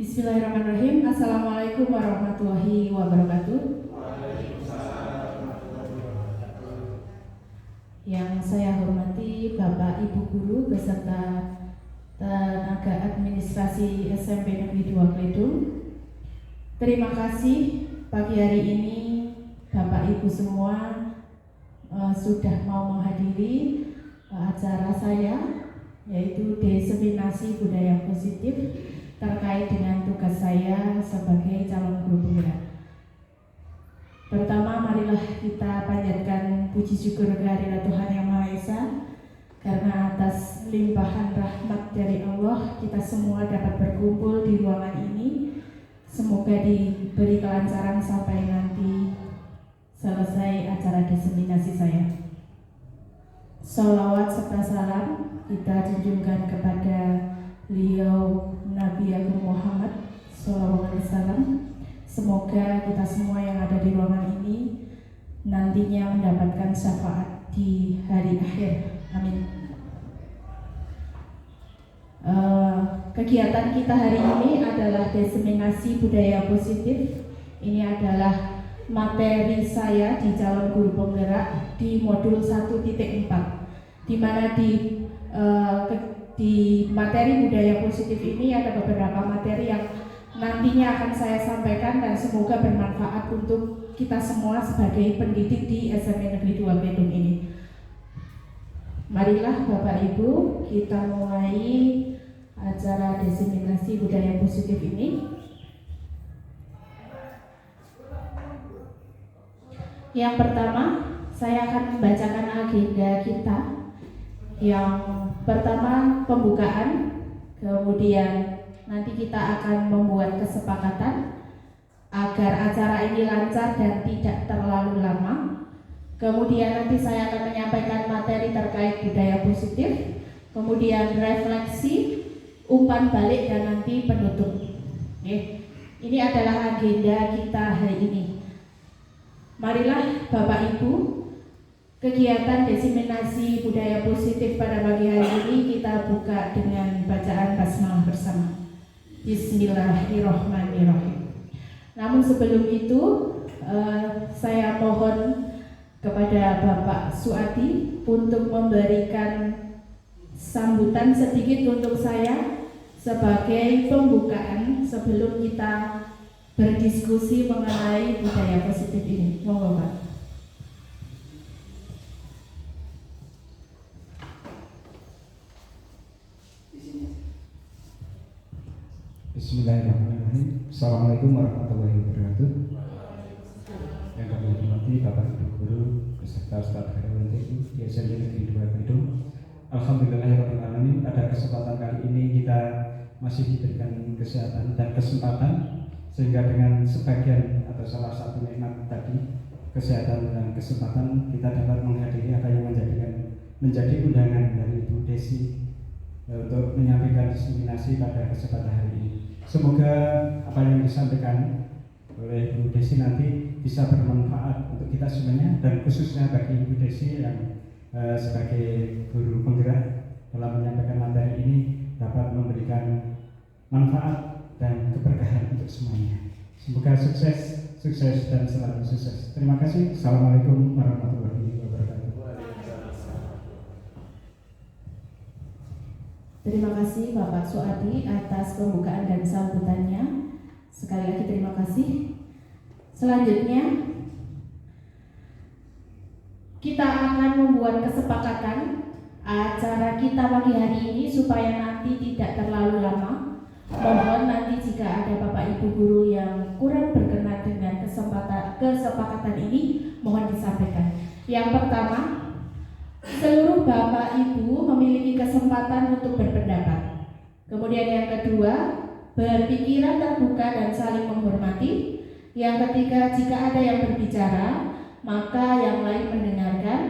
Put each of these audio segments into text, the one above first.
Bismillahirrahmanirrahim. Assalamualaikum warahmatullahi wabarakatuh. Yang saya hormati Bapak Ibu Guru beserta tenaga administrasi SMP Negeri 2 Kledung. Terima kasih pagi hari ini Bapak Ibu semua sudah mau menghadiri acara saya, yaitu diseminasi budaya positif terkait dengan tugas saya sebagai calon guru penggerak. Pertama, marilah kita panjatkan puji syukur kehadirat Tuhan Yang Maha Esa, karena atas limpahan rahmat dari Allah kita semua dapat berkumpul di ruangan ini. Semoga diberi kelancaran sampai nanti selesai acara diseminasi saya. Sholawat serta salam kita junjungkan kepada beliau Nabi Agung Muhammad SAW. Semoga kita semua yang ada di ruangan ini nantinya mendapatkan syafaat di hari akhir. Amin. Kegiatan kita hari ini adalah diseminasi budaya positif. Ini adalah materi saya di calon guru penggerak di modul 1.4, di mana di materi budaya positif ini ada beberapa materi yang nantinya akan saya sampaikan dan semoga bermanfaat untuk kita semua sebagai pendidik di SMP Negeri 2 Kledung ini. Marilah Bapak Ibu kita mulai acara diseminasi budaya positif ini. Yang pertama, saya akan membacakan agenda kita. Yang pertama pembukaan, kemudian nanti kita akan membuat kesepakatan agar acara ini lancar dan tidak terlalu lama. Kemudian nanti saya akan menyampaikan materi terkait budaya positif, kemudian refleksi, umpan balik, dan nanti penutup. Oke. Ini adalah agenda kita hari ini. Marilah Bapak Ibu, kegiatan diseminasi budaya positif pada pagi hari ini kita buka dengan bacaan basmalah bersama. Bismillahirrahmanirrahim. Namun sebelum itu saya mohon kepada Bapak Suati untuk memberikan sambutan sedikit untuk saya sebagai pembukaan sebelum kita berdiskusi mengenai budaya positif ini. Monggo Pak. Bismillahirrahmanirrahim. Assalamualaikum warahmatullahi wabarakatuh. Yang kami hormati Bapak Ibu Guru beserta staf karyawan TU di SMP Negeri 2 Kledung. Alhamdulillahirrahmanirrahim. Pada kesempatan kali ini kita masih diberikan kesehatan dan kesempatan, sehingga dengan sebagian atau salah satu nikmat tadi, kesehatan dan kesempatan, kita dapat menghadiri apa yang menjadi undangan dari Ibu Desi untuk menyampaikan diseminasi pada kesempatan hari ini. Semoga apa yang disampaikan oleh Ibu Desi nanti bisa bermanfaat untuk kita semuanya, dan khususnya bagi Ibu Desi yang sebagai guru penggerak dalam menyampaikan materi ini dapat memberikan manfaat dan keberkahan untuk semuanya. Semoga sukses dan selalu sukses. Terima kasih. Assalamualaikum warahmatullahi wabarakatuh. Terima kasih Bapak Suadi atas pembukaan dan sambutannya. Sekali lagi terima kasih. Selanjutnya kita akan membuat kesepakatan acara kita pagi hari ini supaya nanti tidak terlalu lama. Mohon nanti jika ada Bapak Ibu Guru yang kurang berkenan dengan kesepakatan ini, mohon disampaikan. Yang pertama, seluruh Bapak Ibu memiliki kesempatan untuk berpendapat. Kemudian yang kedua, berpikiran terbuka dan saling menghormati. Yang ketiga, jika ada yang berbicara, maka yang lain mendengarkan.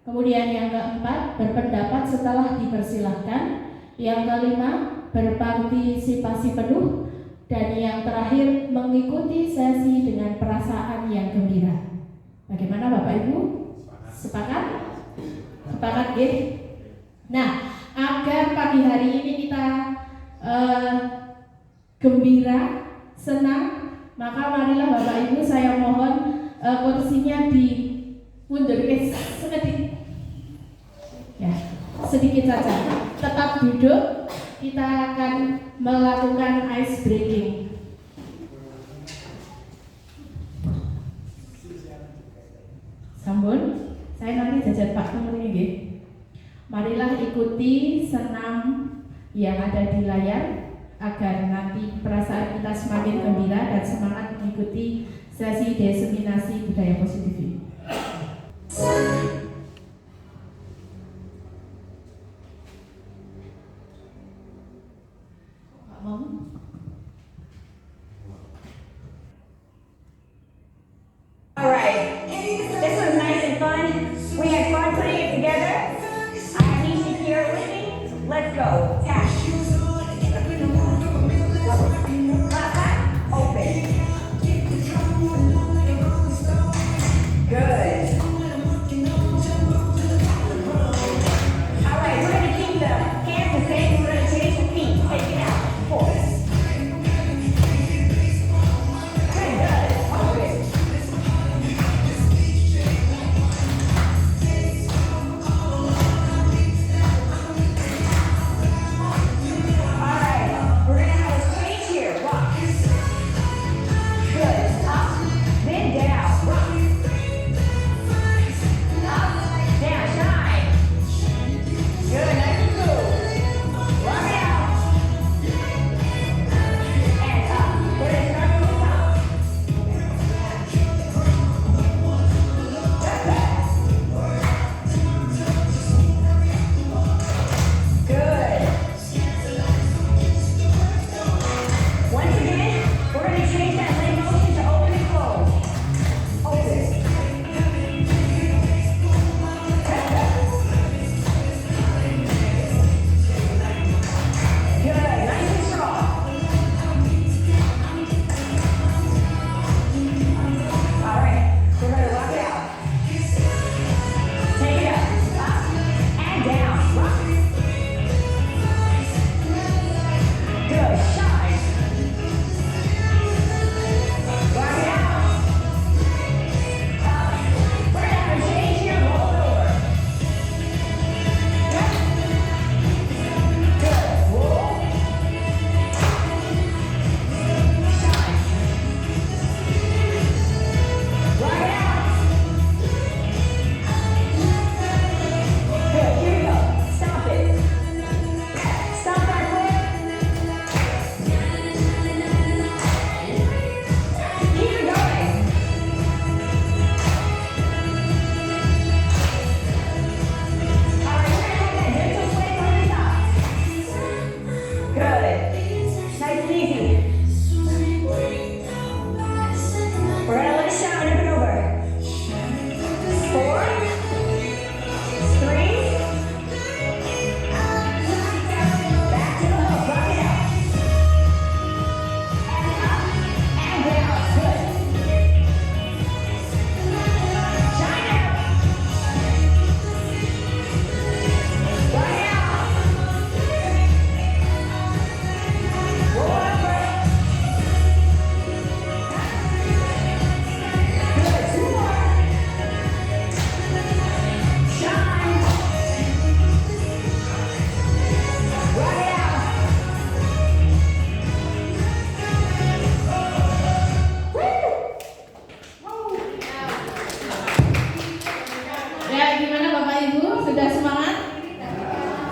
Kemudian yang keempat, berpendapat setelah dipersilahkan. Yang kelima, berpartisipasi penuh. Dan yang terakhir, mengikuti sesi dengan perasaan yang gembira. Bagaimana Bapak Ibu? Sepakat? Sepakat ya? Nah, agar pagi hari ini kita gembira, senang, maka marilah Bapak Ibu saya mohon kursinya dimundurkan sedikit. Ya, sedikit saja. Tetap duduk. Kita akan melakukan ice breaking. Sampun, saya nanti jajan Pak nomor ini. Marilah ikuti senam yang ada di layar agar nanti perasaan kita semakin gembira dan semangat mengikuti sesi diseminasi budaya positif ini. All right, this was nice and fun. We had fun putting it together. I need you here with me. Let's go. Tap. Left side, open. Good. All right, we're going to keep the hands the same. We're going to change the feet. Take it out. Forward. Good. Open.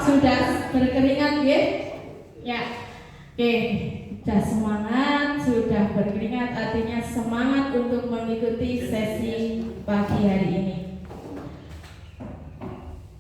Sudah berkeringat ya? Ya. Oke, sudah semangat, sudah berkeringat, artinya semangat untuk mengikuti sesi pagi hari ini.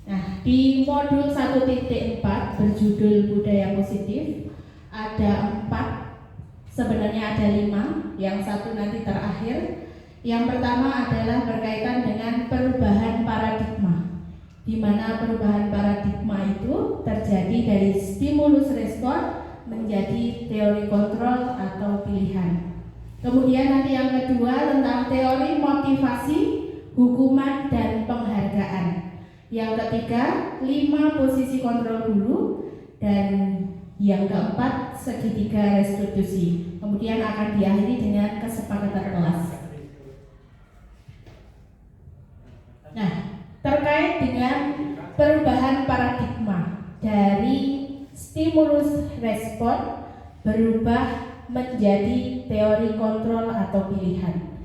Nah, di modul 1.4 berjudul budaya positif ada 4, sebenarnya ada 5, yang satu nanti terakhir. Yang pertama adalah berkaitan dengan perubahan paradigma, di mana perubahan paradigma itu terjadi dari stimulus respon menjadi teori kontrol atau pilihan. Kemudian nanti yang kedua tentang teori motivasi, hukuman, dan penghargaan. Yang ketiga, 5 posisi kontrol dulu. Dan Yang keempat, segitiga restitusi. Kemudian akan diakhiri dengan kesepakatan kelas. Nah, terkait dengan perubahan paradigma dari stimulus respon berubah menjadi teori kontrol atau pilihan.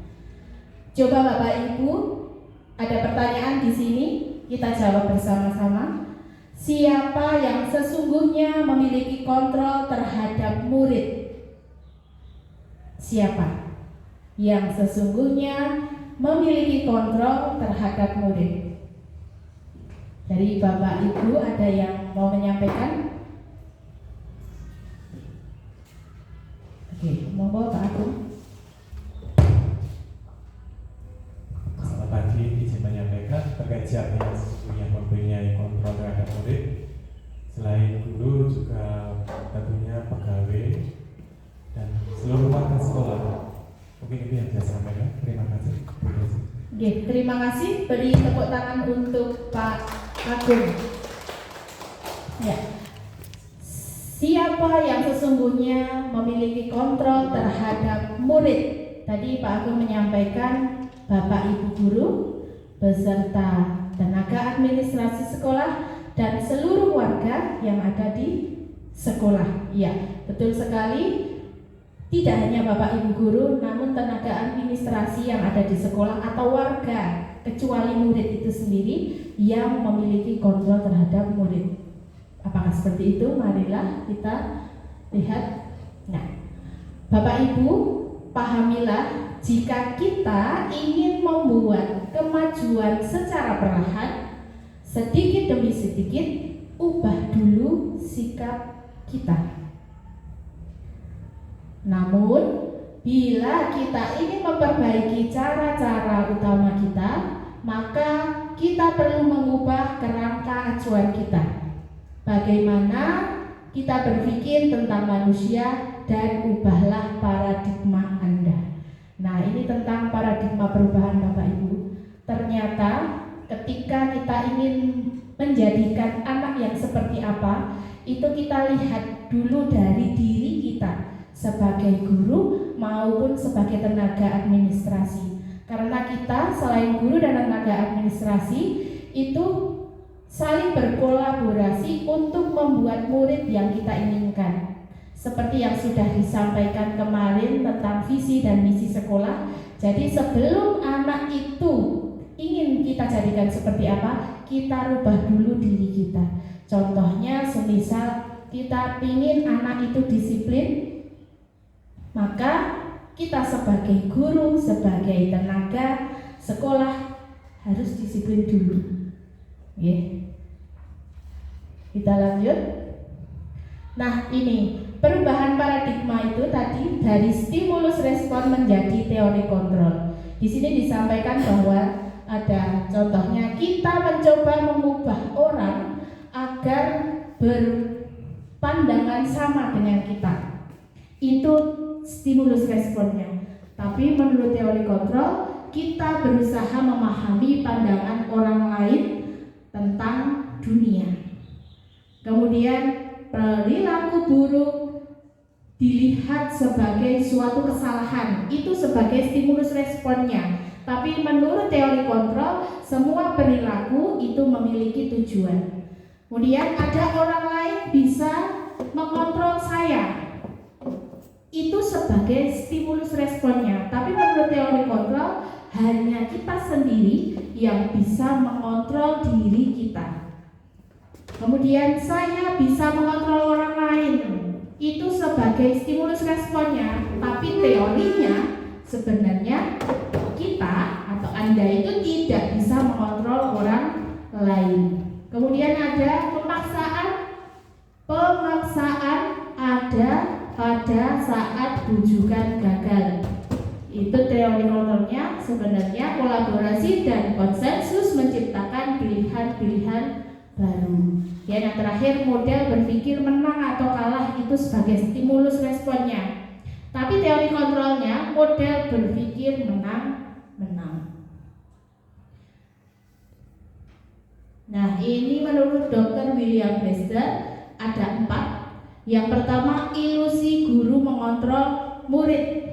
Coba Bapak Ibu, ada pertanyaan di sini, kita jawab bersama-sama. Siapa yang sesungguhnya memiliki kontrol terhadap murid? Siapa yang sesungguhnya memiliki kontrol terhadap murid? Dari Bapak Ibu ada yang mau menyampaikan? Oke, monggo Pak Agung. Selamat pagi, izin menyampaikan terkait siapa yang sesungguhnya mempunyai kontrol terhadap murid. Selain guru juga tentunya pegawai dan seluruh warga sekolah. Mungkin itu yang saya sampaikan. Terima kasih. Oke, terima kasih. Beri tepuk tangan untuk Pak Agung. Ya. Siapa yang sesungguhnya memiliki kontrol terhadap murid? Tadi Pak Agung menyampaikan Bapak Ibu guru beserta tenaga administrasi sekolah dan seluruh warga yang ada di sekolah. Ya, betul sekali. Tidak hanya Bapak Ibu guru, namun tenaga administrasi yang ada di sekolah atau warga, kecuali murid itu sendiri yang memiliki kontrol terhadap murid. Apakah seperti itu? Marilah kita lihat. Nah, Bapak Ibu, pahamilah jika kita ingin membuat kemajuan secara perlahan, sedikit demi sedikit, ubah dulu sikap kita. Namun, bila kita ingin memperbaiki cara-cara utama kita, maka kita perlu mengubah kerangka acuan kita. Bagaimana kita berpikir tentang manusia dan ubahlah paradigma Anda. Nah, ini tentang paradigma perubahan Bapak Ibu. Ternyata ketika kita ingin menjadikan anak yang seperti apa, itu kita lihat dulu dari diri kita sebagai guru maupun sebagai tenaga administrasi. Karena kita selain guru dan tenaga administrasi itu saling berkolaborasi untuk membuat murid yang kita inginkan. Seperti yang sudah disampaikan kemarin tentang visi dan misi sekolah. Jadi sebelum anak itu ingin kita jadikan seperti apa, kita rubah dulu diri kita. Contohnya semisal kita ingin anak itu disiplin, maka kita sebagai guru, sebagai tenaga sekolah harus disiplin dulu. Oke. Kita lanjut. Nah, ini perubahan paradigma itu tadi dari stimulus respon menjadi teori kontrol. Di sini disampaikan bahwa ada contohnya kita mencoba mengubah orang agar berpandangan sama dengan kita. Itu stimulus responnya. Tapi menurut teori kontrol, kita berusaha memahami pandangan orang lain tentang dunia. Kemudian perilaku buruk dilihat sebagai suatu kesalahan, itu sebagai stimulus responnya. Tapi menurut teori kontrol, semua perilaku itu memiliki tujuan. Kemudian ada orang lain bisa mengontrol saya, itu sebagai stimulus responnya. Tapi menurut teori kontrol, hanya kita sendiri yang bisa mengontrol diri kita. Kemudian saya bisa mengontrol orang lain, itu sebagai stimulus responnya. Tapi teorinya sebenarnya kita atau Anda itu tidak bisa mengontrol orang lain. Kemudian ada pemaksaan ada pada saat bujukan gagal. Itu teori kontrolnya. Sebenarnya kolaborasi dan konsensus menciptakan pilihan-pilihan baru. Yang terakhir, model berpikir menang atau kalah itu sebagai stimulus responnya. Tapi teori kontrolnya model berpikir menang. Nah, ini menurut Dr. William Bester ada 4. Yang pertama, ilusi guru mengontrol murid.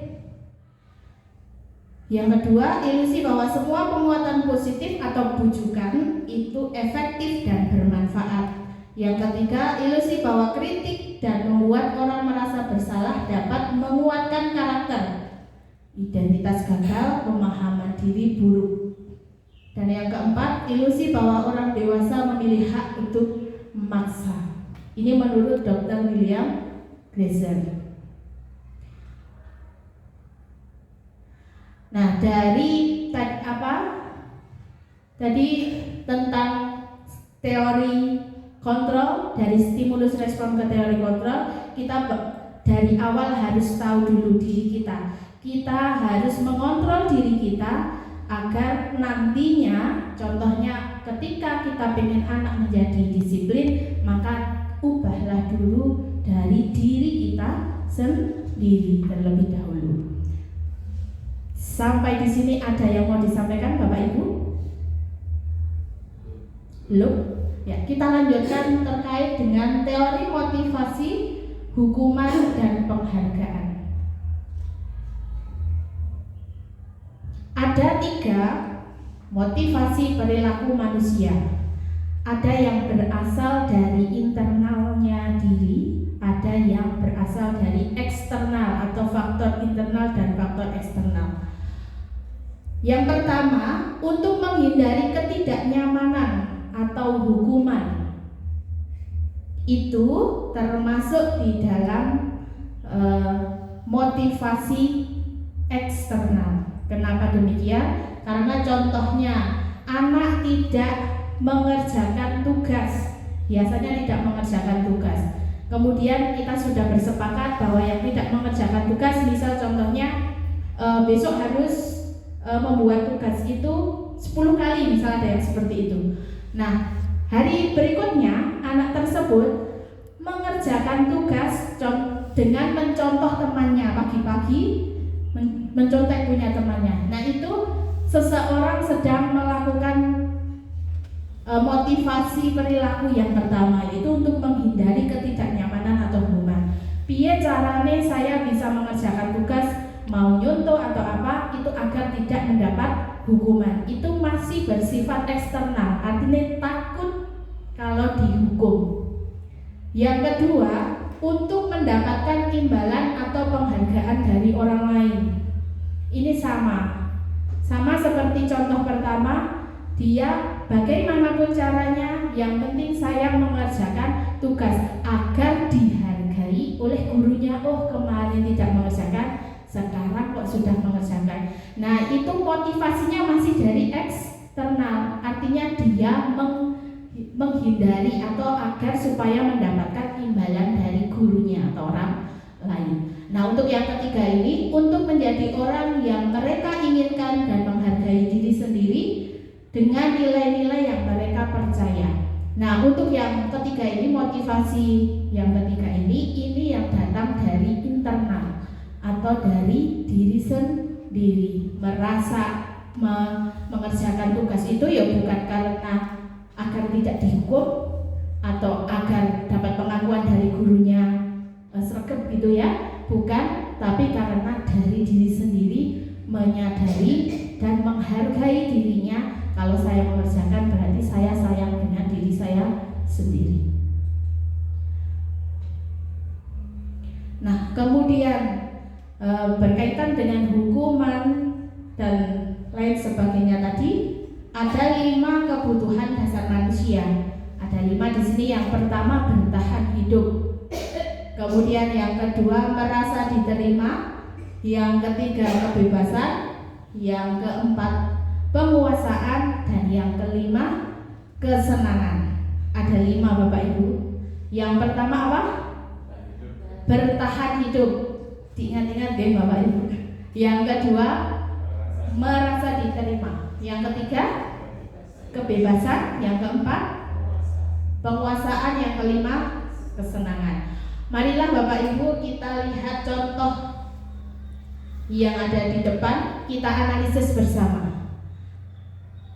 Yang kedua, ilusi bahwa semua penguatan positif atau bujukan itu efektif dan bermanfaat. Yang ketiga, ilusi bahwa kritik dan membuat orang merasa bersalah dapat menguatkan karakter. Identitas gagal, pemahaman diri buruk. Dan yang keempat, ilusi bahwa orang dewasa memilih hak untuk memaksa. Ini menurut Dr. William Glaser. Nah, dari tadi tentang teori kontrol, dari stimulus respon ke teori kontrol, kita dari awal harus tahu dulu diri kita. Kita harus mengontrol diri kita agar nantinya, contohnya ketika kita pengen anak menjadi disiplin, maka ubahlah dulu dari diri kita sendiri terlebih dahulu. Sampai di sini ada yang mau disampaikan Bapak Ibu? Belum? Ya, kita lanjutkan terkait dengan teori motivasi, hukuman, dan penghargaan. Ada 3 motivasi perilaku manusia. Ada yang berasal dari internalnya diri, ada yang berasal dari eksternal atau faktor internal dan faktor eksternal. Yang pertama, untuk menghindari ketidaknyamanan atau hukuman, itu termasuk di dalam motivasi eksternal. Kenapa demikian? Karena contohnya anak tidak mengerjakan tugas, biasanya tidak mengerjakan tugas. Kemudian kita sudah bersepakat bahwa yang tidak mengerjakan tugas, misal contohnya besok harus membuat tugas itu 10 kali, misalnya ada yang seperti itu. Nah, hari berikutnya anak tersebut mengerjakan tugas dengan mencontoh temannya pagi-pagi, mencontek punya temannya. Nah, itu seseorang sedang melakukan motivasi perilaku yang pertama, yaitu untuk menghindari ketidaknyamanan atau hukuman. Piye carane saya bisa mengerjakan tugas, mau nyontoh atau apa, itu agar tidak mendapat hukuman. Itu masih bersifat eksternal, artinya takut kalau dihukum. Yang kedua, untuk mendapatkan imbalan atau penghargaan dari orang lain. Ini sama seperti contoh pertama, dia bagaimanapun caranya, yang penting saya mengerjakan tugas agar dihargai oleh gurunya. Oh, kemarin tidak mengerjakan, sekarang kok sudah mengerjakan. Nah, itu motivasinya masih dari eksternal, artinya dia menghindari atau agar supaya mendapatkan imbalan dari gurunya atau orang lain. Nah, untuk yang ketiga ini, untuk menjadi orang yang mereka inginkan dan menghargai diri sendiri dengan nilai-nilai yang mereka percaya. Nah, untuk yang ketiga ini, motivasi yang ketiga ini yang datang dari internal atau dari diri sendiri. Merasa mengerjakan tugas itu ya bukan karena agar tidak dihukum atau agar dapat pengakuan dari gurunya sregep gitu ya, bukan, tapi karena dari diri sendiri menyadari dan menghargai dirinya. Kalau saya mengerjakan berarti saya sayang dengan diri saya sendiri. Nah, kemudian berkaitan dengan hukuman dan lain sebagainya tadi, ada 5 kebutuhan dasar manusia. Ada 5 di sini. Yang pertama, bertahan hidup. Kemudian yang kedua, merasa diterima. Yang ketiga, kebebasan. Yang keempat, penguasaan. Dan yang kelima, kesenangan. Ada 5 Bapak Ibu. Yang pertama apa? Bertahan hidup. Diingat-ingat deh Bapak Ibu. Yang kedua, merasa diterima. Yang ketiga, kebebasan. Yang keempat, penguasaan. Yang kelima, kesenangan. Marilah Bapak Ibu kita lihat contoh yang ada di depan, kita analisis bersama.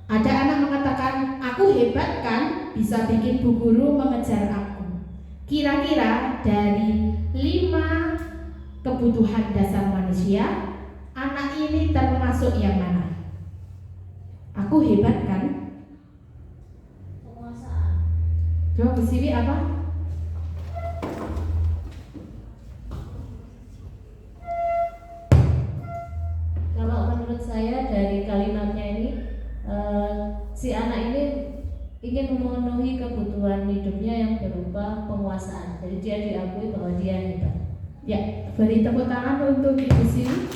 Ada anak mengatakan, aku hebat kan, bisa bikin bu guru mengejar aku. Kira-kira dari 5 kebutuhan dasar manusia, anak ini termasuk yang mana? Aku hebat kan? Penguasaan. Coba Bu Siwi apa? Kalau menurut saya dari kalimatnya ini, si anak ini ingin memenuhi kebutuhan hidupnya yang berupa penguasaan. Jadi dia diakui bahwa dia hebat. Ya, beri tepuk tangan untuk Ibu Siwi.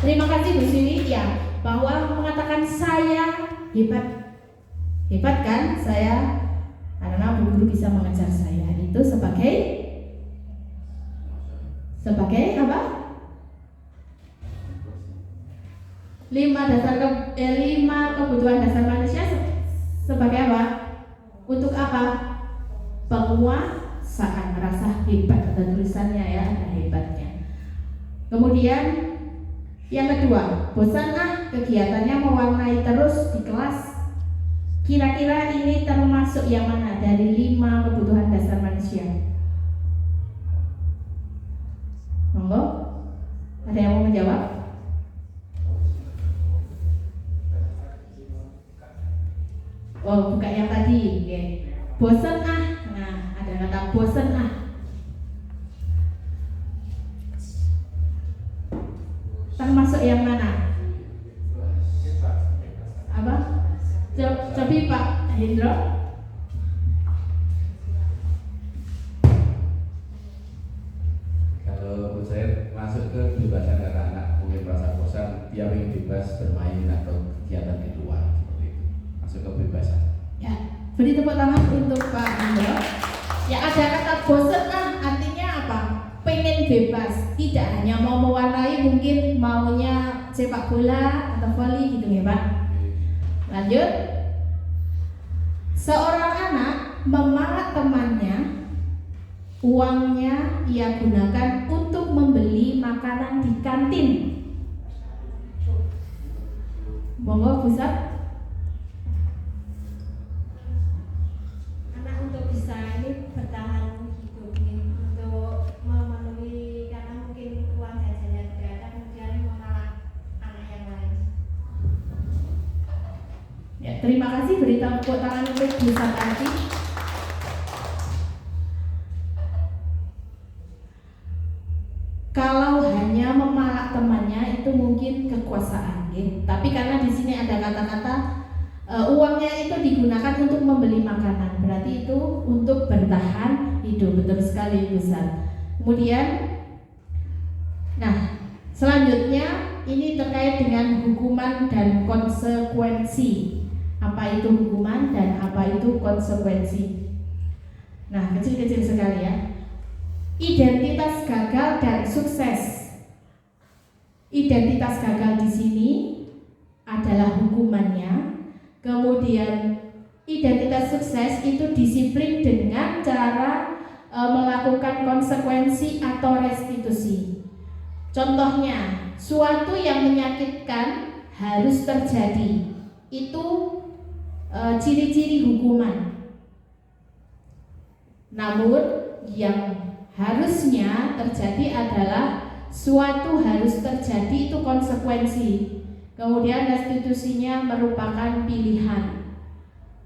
Terima kasih Bu Siwi ya, bahwa mengatakan saya hebat. Hebat kan saya, karena Bu Guru bisa mengejar saya. Itu sebagai apa? 5 kebutuhan dasar manusia sebagai apa? Untuk apa? Penguasaan, merasa hebat. Ada tulisannya ya, ada hebatnya. Kemudian yang kedua, bosan kegiatannya mewarnai terus di kelas. Kira-kira ini termasuk yang mana dari 5 kebutuhan dasar manusia? Monggo, ada yang mau menjawab? Oh, bukan yang tadi. Okay. Bosan Nah, ada kata bosan termasuk yang mana? Apa? Coba Pak Hendro. Kalau menurut saya masuk ke kebebasan anak-anak, mungkin merasa bosan, dia ingin bebas bermain atau kegiatan di luar seperti itu. Masuk ke kebebasan. Ya, beri tepuk tangan untuk Pak Hendro. Ya, ada kata bosan artinya apa? Pengen bebas, tidak hanya mau mewarnai, mungkin maunya sepak bola atau voli gitu ya Pak. Lanjut. Seorang anak memalak temannya, uangnya ia gunakan untuk membeli makanan di kantin. Monggo Pusat. Anak untuk bisa ini bertahan hidup ini, untuk memenuhi, karena mungkin uang jajannya tidak ada, kemudian mengalah anak yang lain. Ya, terima kasih, beri tepuk tangan untuk Bu Satanti. Kalau hanya memalak temannya itu mungkin kekuasaan, ya. Tapi karena di sini ada kata-kata uangnya itu digunakan untuk membeli makanan, berarti itu untuk bertahan hidup. Betul sekali Bu Sat. Kemudian, nah selanjutnya ini terkait dengan hukuman dan konsekuensi. Apa itu hukuman dan apa itu konsekuensi? Nah, kecil-kecil sekali ya. Identitas gagal dan sukses. Identitas gagal di sini adalah hukumannya. Kemudian identitas sukses itu disiplin dengan cara melakukan konsekuensi atau restitusi. Contohnya, suatu yang menyakitkan harus terjadi. Itu ciri-ciri hukuman. Namun yang harusnya terjadi adalah suatu harus terjadi, itu konsekuensi. Kemudian restitusinya merupakan pilihan.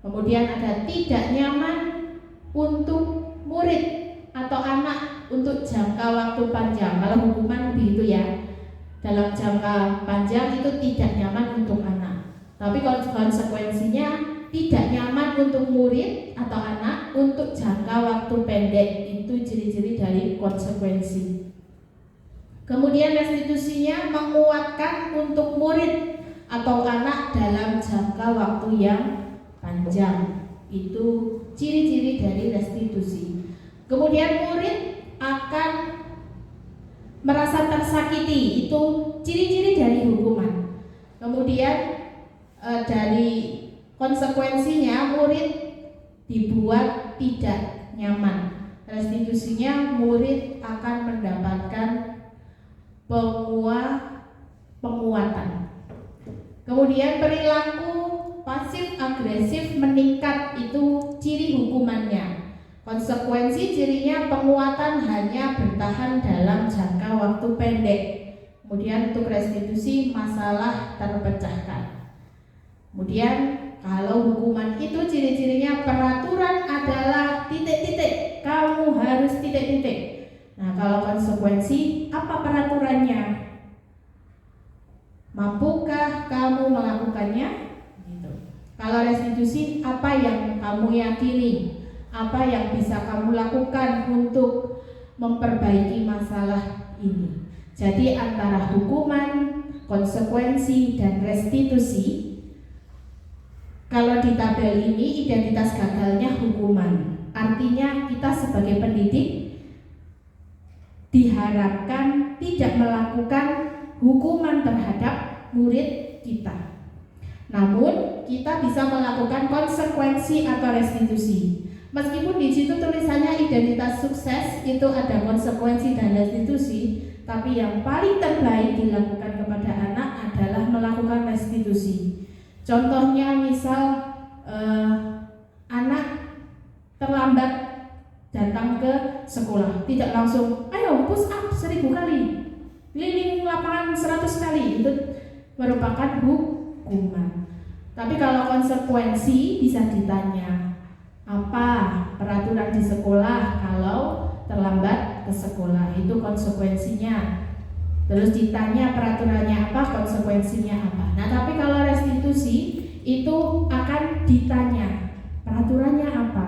Kemudian ada tidak nyaman untuk murid atau anak untuk jangka waktu panjang. Kalau hukuman begitu ya, dalam jangka panjang itu tidak nyaman untuk anak. Tapi konsekuensinya tidak nyaman untuk murid atau anak untuk jangka waktu pendek. Itu ciri-ciri dari konsekuensi. Kemudian restitusinya menguatkan untuk murid atau anak dalam jangka waktu yang panjang. Itu ciri-ciri dari restitusi. Kemudian murid akan merasa tersakiti. Itu ciri-ciri dari hukuman. Kemudian dari konsekuensinya murid dibuat tidak nyaman. Restitusinya murid akan mendapatkan penguatan. Kemudian perilaku pasif agresif meningkat, itu ciri hukumannya. Konsekuensi cirinya penguatan hanya bertahan dalam jangka waktu pendek. Kemudian untuk restitusi masalah terpecahkan. Kemudian kalau hukuman itu ciri-cirinya peraturan adalah titik-titik, kamu harus titik-titik. Nah, kalau konsekuensi apa peraturannya? Mampukah kamu melakukannya? Gitu. Kalau restitusi apa yang kamu yakini? Apa yang bisa kamu lakukan untuk memperbaiki masalah ini? Jadi antara hukuman, konsekuensi, dan restitusi, kalau di tabel ini identitas gagalnya hukuman. Artinya kita sebagai pendidik diharapkan tidak melakukan hukuman terhadap murid kita. Namun kita bisa melakukan konsekuensi atau restitusi. Meskipun di situ tulisannya identitas sukses itu ada konsekuensi dan restitusi, tapi yang paling terbaik dilakukan kepada anak adalah melakukan restitusi. Contohnya misal anak terlambat datang ke sekolah, tidak langsung ayo push up 1000 kali, keliling lapangan 100 kali, itu merupakan hukuman. Tapi kalau konsekuensi bisa ditanya, apa peraturan di sekolah kalau terlambat ke sekolah, itu konsekuensinya. Terus ditanya peraturannya apa, konsekuensinya apa. Nah, tapi kalau restitusi itu akan ditanya peraturannya apa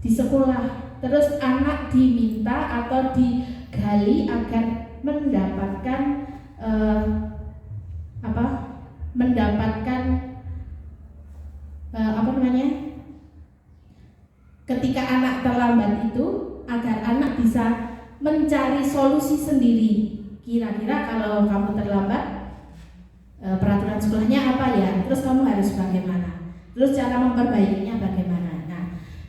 di sekolah. Terus anak diminta atau digali agar mendapatkan ketika anak terlambat itu agar anak bisa mencari solusi sendiri. Kira-kira kalau kamu terlambat, peraturan sekolahnya apa ya? Terus kamu harus bagaimana? Terus cara memperbaikinya bagaimana? Nah,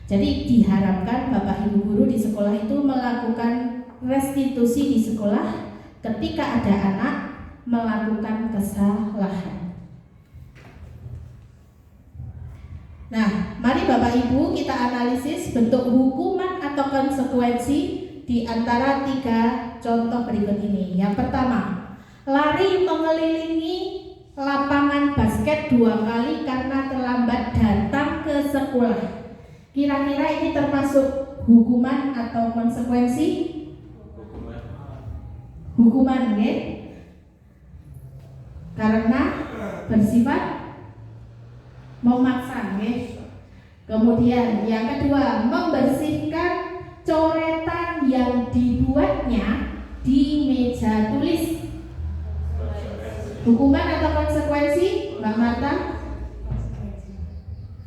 jadi diharapkan Bapak Ibu guru di sekolah itu melakukan restitusi di sekolah ketika ada anak melakukan kesalahan. Nah, mari Bapak Ibu kita analisis bentuk hukuman atau konsekuensi di antara 3 contoh berikut ini. Yang pertama, lari mengelilingi lapangan basket 2 kali karena terlambat datang ke sekolah. Kira-kira ini termasuk hukuman atau konsekuensi? Hukuman, ya? Karena bersifat memaksa, ya? Kemudian yang kedua, membersihkan coretan yang dibuatnya di meja tulis. Hukuman atau konsekuensi, Mbak Marta?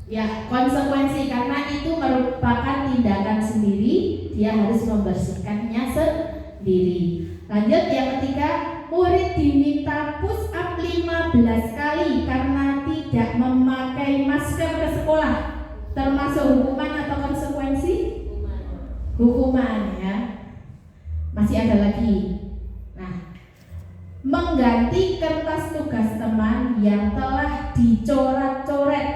Ya, konsekuensi karena itu merupakan tindakan sendiri, dia harus membersihkannya sendiri. Lanjut yang ketiga, murid diminta push up 15 kali karena tidak memakai masker ke sekolah. Termasuk hukuman atau konsekuensi? Hukuman, ya. Masih ada lagi. Nah, mengganti kertas tugas teman yang telah dicoret-coret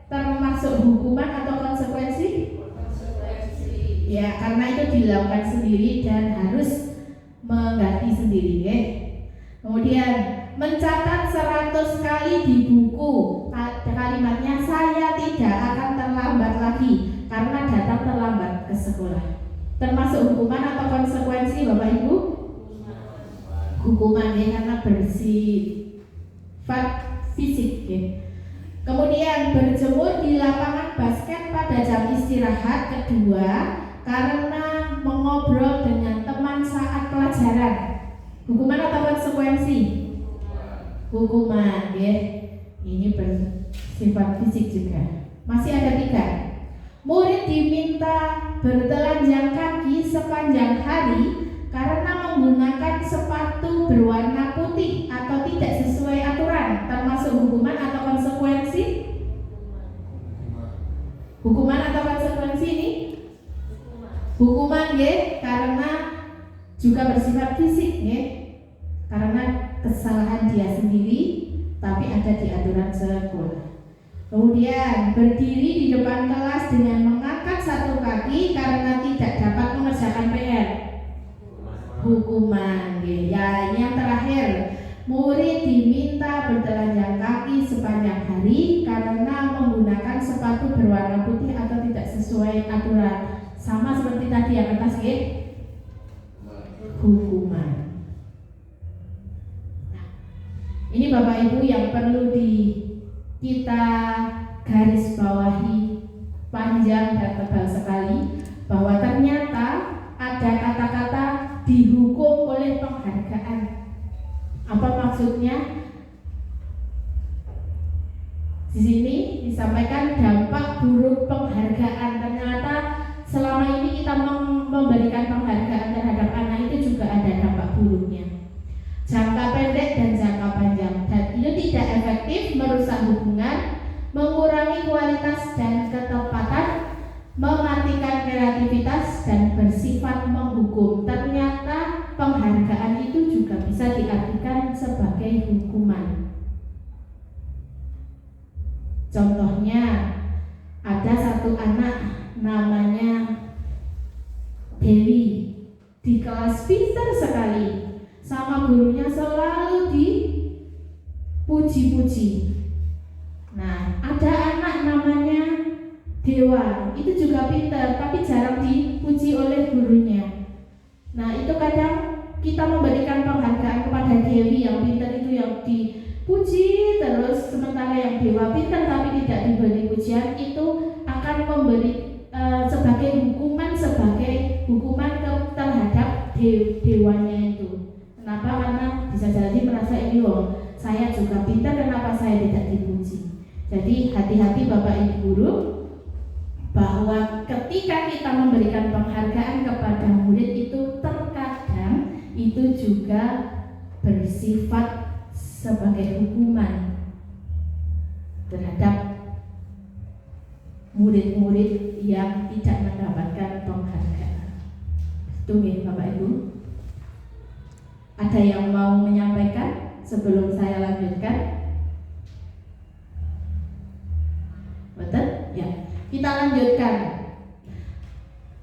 termasuk hukuman atau konsekuensi? Konsekuensi. Ya, karena itu dilakukan sendiri dan harus mengganti sendiri, ya. Kemudian mencatat 100 kali di buku. Kalimatnya saya tidak akan terlambat lagi karena datang terlambat ke sekolah. Termasuk hukuman atau konsekuensi, Bapak Ibu? Hukuman, ya, karena bersifat fisik, ya. Kemudian berjemur di lapangan basket pada jam istirahat kedua karena mengobrol dengan teman saat pelajaran. Hukuman atau konsekuensi? Hukuman, ya. Ini bersifat fisik juga. Masih ada 3. Murid diminta bertelanjang kaki sepanjang hari karena menggunakan sepatu berwarna putih atau tidak sesuai aturan. Termasuk hukuman atau konsekuensi? Hukuman atau konsekuensi ini? Hukuman, ya, karena juga bersifat fisik, ya. Karena kesalahan dia sendiri tapi ada di aturan sekolah. Kemudian berdiri di depan kelas dengan mengangkat satu kaki karena tidak dapat mengerjakan PR. Hukuman. Ya, yang terakhir, murid diminta bertelanjang kaki sepanjang hari karena menggunakan sepatu berwarna putih atau tidak sesuai aturan. Sama seperti tadi yang atas, hukuman. Nah, ini Bapak Ibu yang perlu kita garis bawahi panjang dan tebal sekali, bahwa ternyata ada kata-kata dihukum oleh penghargaan. Apa maksudnya? Di sini disampaikan dampak buruk penghargaan. Ternyata selama ini kita memberikan penghargaan terhadap anak itu juga ada dampak buruknya. Jangka pendek dan jangka panjang, dan itu tidak efektif, merusak hubungan, mengurangi kualitas dan ketepatan, mematikan kreativitas dan bersifat menghukum. Ternyata penghargaan itu juga bisa diartikan sebagai hukuman. Contohnya, ada satu anak namanya Dewi, di kelas pintar sekali, sama gurunya selalu dipuji-puji. Nah, ada anak namanya Dewa, itu juga pintar tapi jarang dipuji oleh gurunya. Nah, itu kadang kita memberikan penghargaan kepada Dewi yang pintar itu, yang dipuji terus, sementara yang Dewa pintar tapi tidak diberi pujian, itu akan memberi sebagai hukuman terhadap dewanya itu. Kenapa? Karena bisa jadi merasa ini loh, saya juga pintar, kenapa saya tidak dipuji. Jadi hati-hati Bapak Ibu guru, bahwa ketika kita memberikan penghargaan kepada murid itu terkadang itu juga bersifat sebagai hukuman terhadap murid-murid yang tidak mendapatkan penghargaan. Tunggu Bapak Ibu. Ada yang mau menyampaikan sebelum saya lanjutkan? Betul? Ya. Kita lanjutkan.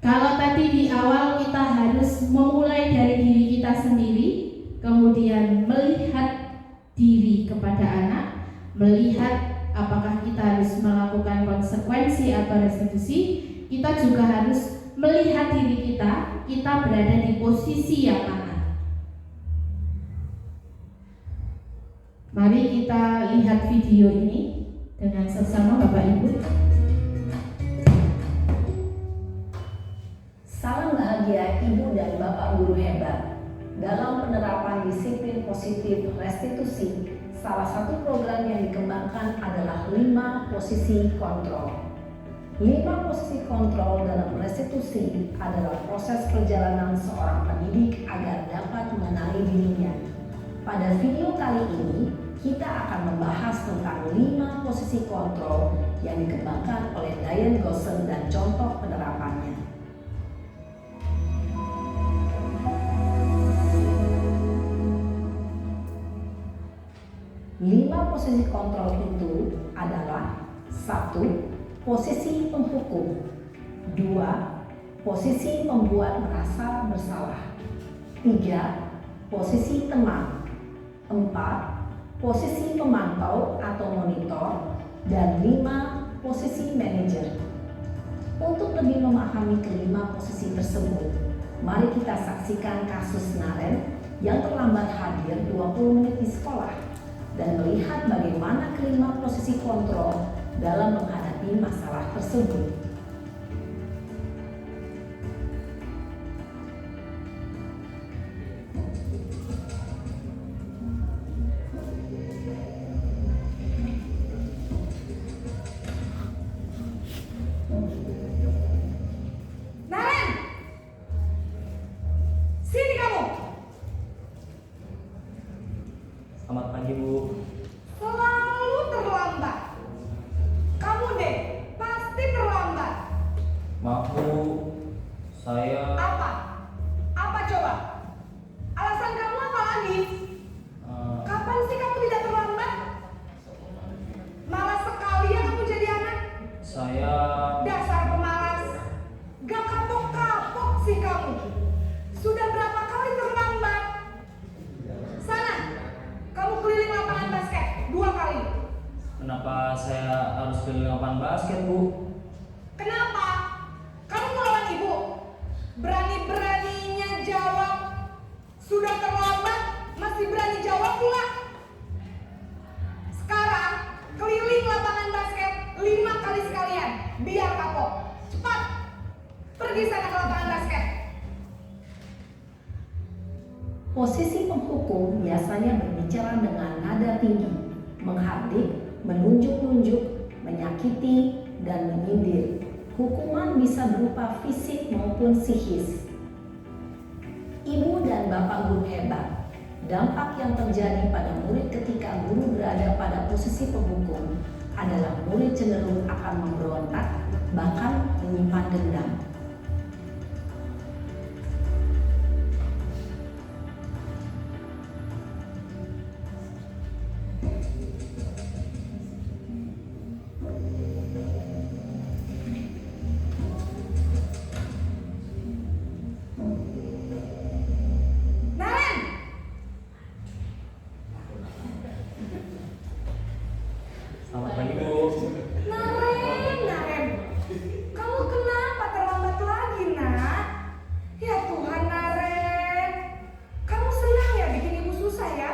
Kalau tadi di awal kita harus memulai dari diri kita sendiri, kemudian melihat diri kepada anak, melihat apakah kita harus melakukan konsekuensi atau restitusi, kita juga harus melihat diri kita berada di posisi yang mana. Mari kita lihat video ini dengan sesama Bapak Ibu. Salam bahagia Ibu dan Bapak guru hebat. Dalam penerapan disiplin positif restitusi, salah satu program yang dikembangkan adalah 5 posisi kontrol. 5 posisi kontrol dalam restitusi adalah proses perjalanan seorang pendidik agar dapat mengenali dirinya. Pada video kali ini, kita akan membahas tentang 5 posisi kontrol yang dikembangkan oleh Diane Gosson dan contoh penerapannya. 5 posisi kontrol itu adalah: 1. Posisi penghukum. 2. Posisi membuat merasa bersalah. 3. Posisi teman. 4. Posisi pemantau atau monitor. Dan 5. Posisi manajer. Untuk lebih memahami kelima posisi tersebut, mari kita saksikan kasus Naren yang terlambat hadir 20 menit di sekolah dan melihat bagaimana kelima posisi kontrol dalam menghadapi masalah tersebut. Naren! Sini kamu! Selamat pagi, Bu. Selalu terlambat. Kamu deh, pasti terlambat. Maaf, Bu. Saya Apa? Apa coba? Alasan kamu apa lagi? Kapan sih kamu tidak terlambat? Malas sekali ya kamu jadi anak. saya Dasar pemalas. kenapa saya harus keliling lapangan basket, Bu? Kenapa? Kamu melawan ibu? Berani-beraninya jawab. Sudah terlambat, masih berani jawab pula. Sekarang, keliling lapangan basket 5 kali sekalian. Biar kapok. Cepat, pergi sana ke lapangan basket. Posisi penghukum biasanya berbicara dengan nada tinggi, menghardik, menunjuk-nunjuk, menyakiti, dan menyindir. Hukuman bisa berupa fisik maupun psikis. Ibu dan bapak guru hebat. Dampak yang terjadi pada murid ketika guru berada pada posisi penghukum adalah murid cenderung akan memberontak, bahkan menyimpan dendam. Selamat pagi, Bu. Naren, kamu kenapa terlambat lagi, nak? Ya Tuhan, Naren, kamu senang ya bikin ibu susah ya?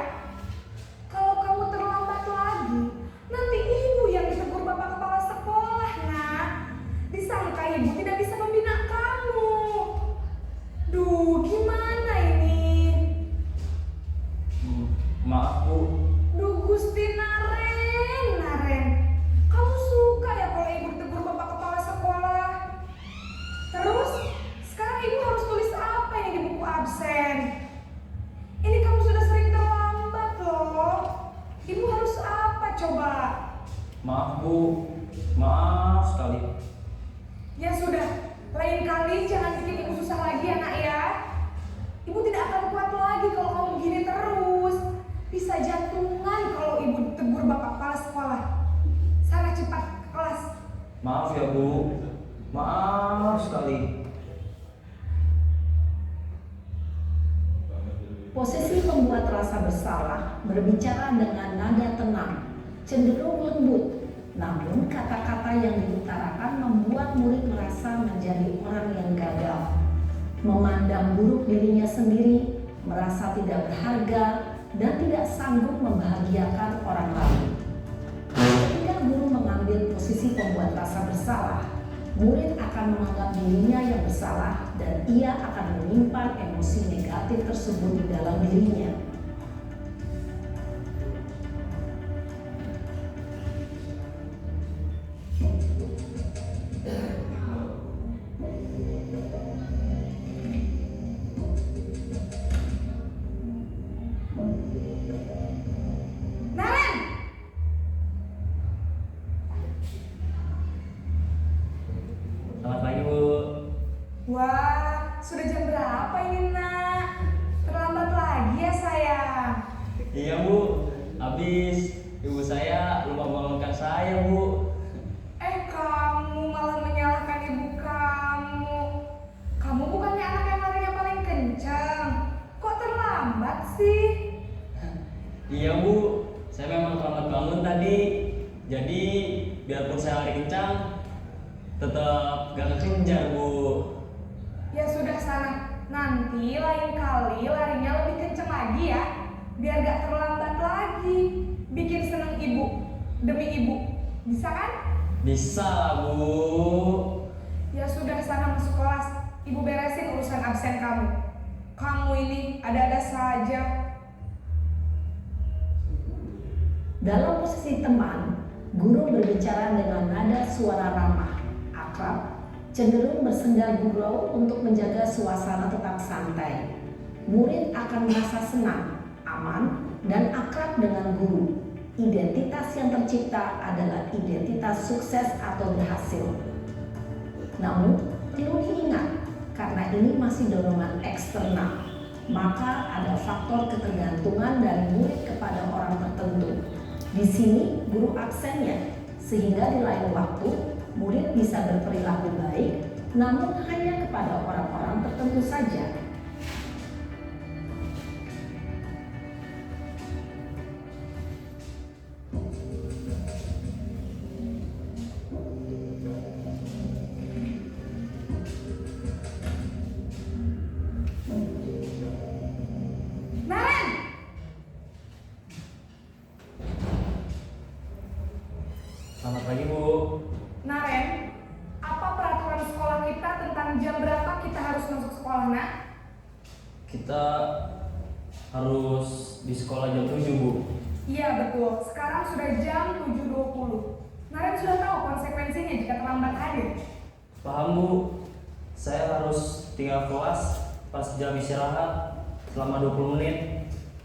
Kalau kamu terlambat lagi, nanti ibu yang ditegur bapak kepala sekolah, nak. Disangka ibu tidak bisa membina kamu. Duh, gimana ini? Maaf, Bu. Duh, Gusti Naren, kamu suka ya kalau ibu ditegur bapak kepala sekolah? Terus, sekarang ibu harus tulis apa ini di buku absen? Ini kamu sudah sering terlambat loh. Ibu harus apa coba? Maaf, Bu. Maaf sekali. Ya sudah, lain kali jangan bikin ibu susah lagi ya, nak ya. Ibu tidak akan kuat lagi kalau kamu begini terus. Bisa jantungan kalau ibu ditegur bapak kepala sekolah. Sana cepat ke kelas. Maaf ya, Bu. Maaf sekali. Posisi pembuat rasa bersalah berbicara dengan nada tenang, cenderung lembut. Namun kata-kata yang diutarakan membuat murid merasa menjadi orang yang gagal, memandang buruk dirinya sendiri, merasa tidak berharga, dan tidak sanggup membahagiakan orang lain. Ketika guru mengambil posisi pembuat rasa bersalah, murid akan menganggap dirinya yang bersalah dan ia akan menyimpan emosi negatif tersebut di dalam dirinya. Naren! Selamat pagi, Bu. Wah, sudah jam berapa ini, nak? Terlambat lagi ya, sayang? Iya, Bu. Habis ibu saya lupa membangunkan saya, Bu. Kamu malah menyalahkan ibu kamu. Kamu bukannya anak yang larinya paling kencang. Kok terlambat sih? Iya, Bu. Saya memang terlambat bangun tadi. Jadi, biarpun saya lari kencang, tetap gak kekejar, Bu. Ya sudah sana. Nanti lain kali larinya lebih kencang lagi ya. Biar gak terlambat lagi. Bikin seneng ibu. Demi ibu. Bisa kan? Bisa lah, Bu. Ya sudah sana masuk kelas. Ibu beresin urusan absen kamu. Kamu ini ada-ada saja. Dalam posisi teman, guru berbicara dengan nada suara ramah, akrab, cenderung bersenda gurau untuk menjaga suasana tetap santai. Murid akan merasa senang, aman, dan akrab dengan guru. Identitas yang tercipta adalah identitas sukses atau berhasil. Namun, perlu diingat, karena ini masih dorongan eksternal, maka ada faktor ketergantungan dari murid kepada orang tertentu. Di sini guru absennya, sehingga di lain waktu murid bisa berperilaku baik, namun hanya kepada orang-orang tertentu saja. kita harus di sekolah jam 7, Bu. Iya betul, sekarang sudah jam 7.20. Naren sudah tahu konsekuensinya jika terlambat hadir. Paham, Bu. Saya harus tinggal kelas pas jam istirahat selama 20 menit.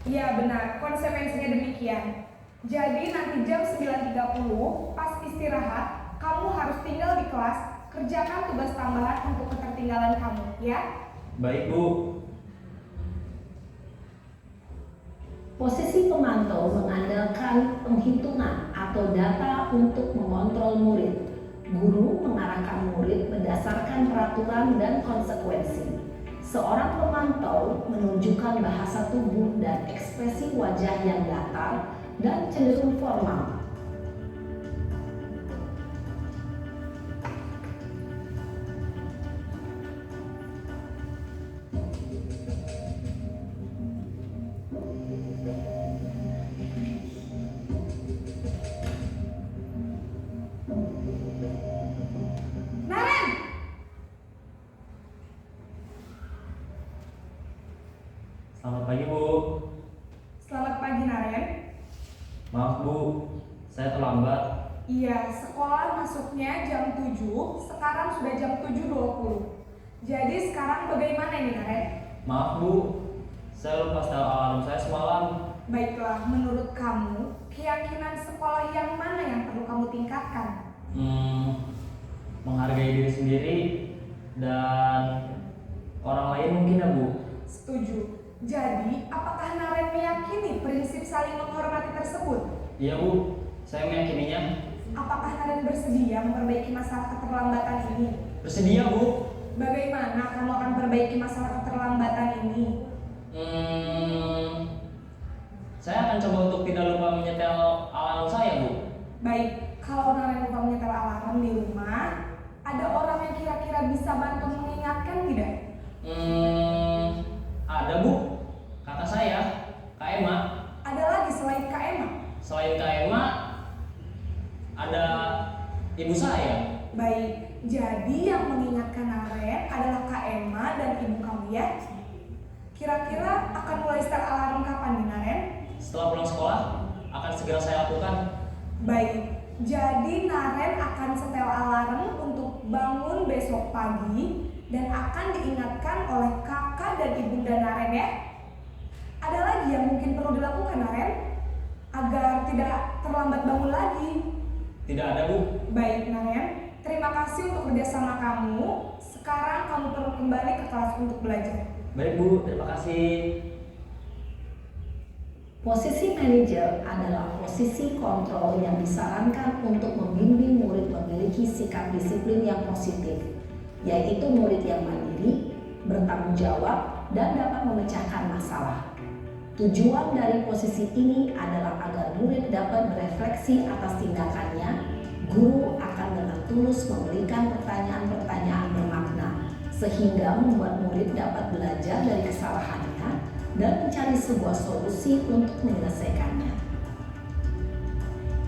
Iya benar, konsekuensinya demikian. Jadi nanti jam 9.30 pas istirahat, kamu harus tinggal di kelas, kerjakan tugas tambahan untuk ketertinggalan kamu, ya? Baik, Bu. Posisi pemantau mengandalkan penghitungan atau data untuk mengontrol murid. Guru mengarahkan murid berdasarkan peraturan dan konsekuensi. Seorang pemantau menunjukkan bahasa tubuh dan ekspresi wajah yang datar dan cenderung formal. Naren! Selamat pagi, Bu. Selamat pagi Naren. Maaf, Bu. Saya terlambat. Iya, sekolah masuknya jam 7, sekarang sudah jam 7.20. Jadi sekarang bagaimana ini Naren? Maaf, Bu. Saya lupa setel alarm saya semalam. Baiklah, menurut kamu, keyakinan sekolah yang mana yang perlu kamu tingkatkan? Menghargai diri sendiri dan orang lain mungkin, ya, Bu. Setuju. Jadi, apakah Naren meyakini prinsip saling menghormati tersebut? Iya, Bu. Saya meyakininya. Apakah Naren bersedia memperbaiki masalah keterlambatan ini? Bersedia, Bu. Bagaimana kamu akan perbaiki masalah keterlambatan ini? Saya akan coba untuk tidak lupa menyetel alarm saya, Bu. Baik, kalau Naren lupa menyetel alarm di rumah, ada orang yang kira-kira bisa bantu mengingatkan tidak? Ada, Bu. Kakak saya, Kak Emma. Ada lagi selain Kak Emma? Selain Kak Emma, ada ibu saya. Baik, jadi yang mengingatkan Naren adalah Kak Emma dan ibu kamu ya? Kira-kira akan mulai start alarm kapan nih Naren? Setelah pulang sekolah, akan segera saya lakukan. Baik, jadi Naren akan setel alarm untuk bangun besok pagi dan akan diingatkan oleh kakak dan ibunda Naren ya. Ada lagi yang mungkin perlu dilakukan Naren agar tidak terlambat bangun lagi? Tidak ada, Bu. Baik Naren, terima kasih untuk kerjasama kamu. Sekarang kamu perlu kembali ke kelas untuk belajar. Baik, Bu. Terima kasih. Posisi manajer adalah posisi kontrol yang disarankan untuk membimbing murid memiliki sikap disiplin yang positif, yaitu murid yang mandiri, bertanggung jawab, dan dapat memecahkan masalah. Tujuan dari posisi ini adalah agar murid dapat berefleksi atas tindakannya. Guru akan dengan tulus memberikan pertanyaan-pertanyaan bermakna, sehingga membuat murid dapat belajar dari kesalahannya dan mencari sebuah solusi untuk menyelesaikannya.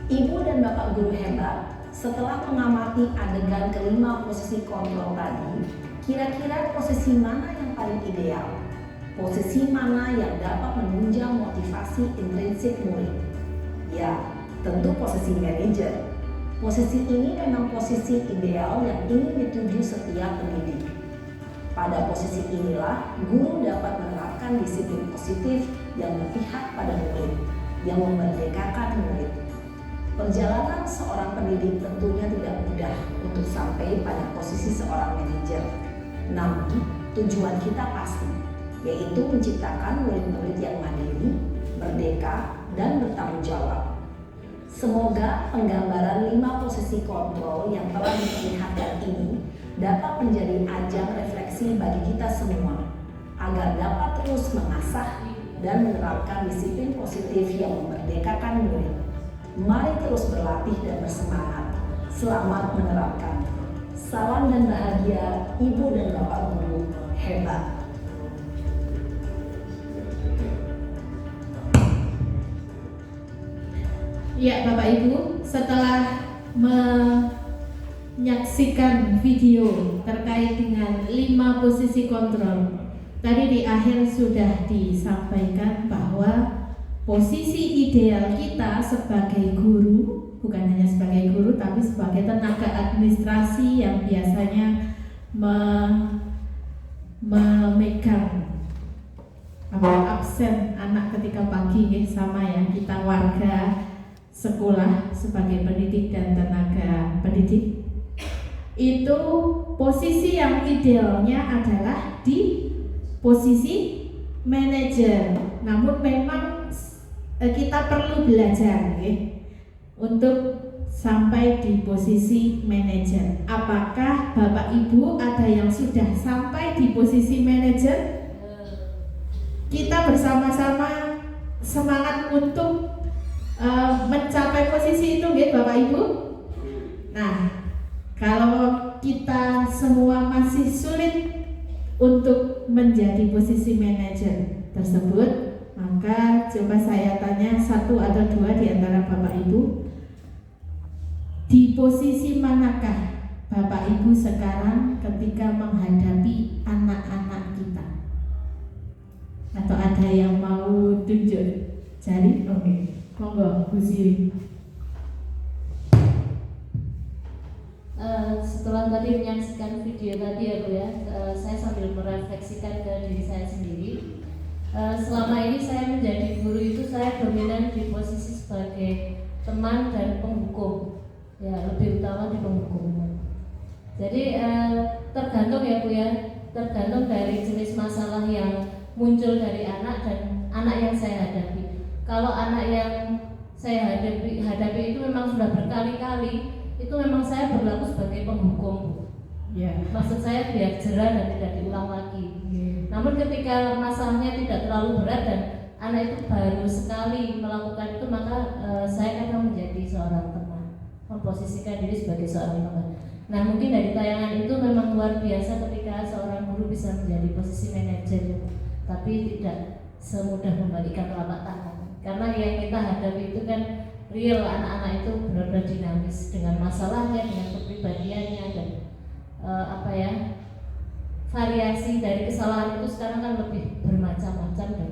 Ibu dan Bapak guru hebat, setelah mengamati adegan kelima posisi kontrol tadi, kira-kira posisi mana yang paling ideal? Posisi mana yang dapat menunjang motivasi intrinsik murid? Ya, tentu posisi manajer. Posisi ini memang posisi ideal yang ingin dituju setiap pendidik. Pada posisi inilah, guru dapat menerapkan disiplin positif yang berpihak pada murid, yang memerdekakan murid. Perjalanan seorang pendidik tentunya tidak mudah untuk sampai pada posisi seorang manajer. Namun, tujuan kita pasti, yaitu menciptakan murid-murid yang mandiri, merdeka, dan bertanggung jawab. Semoga penggambaran 5 posisi kontrol yang telah diperlihatkan ini dapat menjadi ajang refleksi bagi kita semua, agar dapat terus mengasah dan menerapkan disiplin positif yang memerdekakan murid. Mari terus berlatih dan bersemangat. Selamat menerapkan. Salam dan bahagia Ibu dan Bapak guru hebat. Ya, Bapak Ibu, setelah menyaksikan video terkait dengan 5 posisi kontrol tadi di akhir sudah disampaikan bahwa posisi ideal kita sebagai guru, bukan hanya sebagai guru tapi sebagai tenaga administrasi yang biasanya memegang absen anak ketika pagi, sama ya kita warga sekolah sebagai pendidik dan tenaga pendidik, itu posisi yang idealnya adalah di posisi manajer. Namun memang kita perlu belajar untuk sampai di posisi manajer. Apakah Bapak Ibu ada yang sudah sampai di posisi manajer? Kita bersama-sama semangat untuk mencapai posisi itu, Bapak Ibu. Nah, kalau kita semua masih sulit untuk menjadi posisi manajer tersebut, maka coba saya tanya satu atau dua di antara Bapak Ibu, di posisi manakah Bapak Ibu sekarang ketika menghadapi anak-anak kita? Atau ada yang mau tunjuk jari? Oke, monggo Bu Siwi. Setelah tadi menyaksikan video tadi ya Bu ya, saya sambil merefleksikan ke diri saya sendiri. Selama ini saya menjadi guru itu saya dominan di posisi sebagai teman dan penghukum, ya lebih utama di penghukum. Jadi tergantung ya Bu ya, tergantung dari jenis masalah yang muncul dari anak dan anak yang saya hadapi. Kalau anak yang saya hadapi itu memang sudah berkali-kali, itu memang saya berlaku sebagai penghukum. Maksud saya biar jerah dan tidak diulang lagi. Namun ketika masalahnya tidak terlalu berat dan anak itu baru sekali melakukan itu, maka saya kadang menjadi seorang teman, memposisikan diri sebagai seorang teman. Nah, mungkin dari tayangan itu memang luar biasa ketika seorang guru bisa menjadi posisi manajer, tapi tidak semudah membalikan telapak tangan. Karena yang kita hadapi itu kan real, anak-anak itu benar-benar dinamis dengan masalahnya, dengan kepribadiannya, dan variasi dari kesalahan itu sekarang kan lebih bermacam-macam dan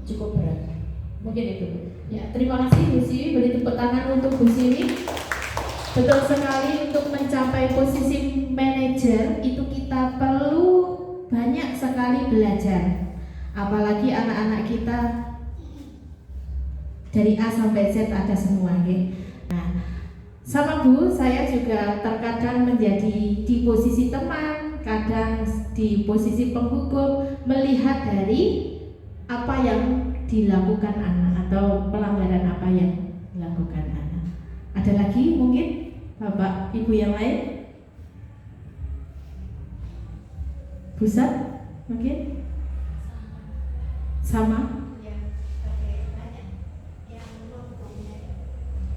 cukup berat. Mungkin itu. Ya, terima kasih Bu Siwi, beri tepuk tangan untuk Bu Siwi. Betul sekali, untuk mencapai posisi manajer itu kita perlu banyak sekali belajar. Apalagi anak-anak kita dari A sampai Z ada semua, Nah, sama Bu, saya juga terkadang menjadi di posisi teman, kadang di posisi penghukum, melihat dari apa yang dilakukan anak atau pelanggaran apa yang dilakukan anak. Ada lagi mungkin Bapak Ibu yang lain? Pusat mungkin? Sama?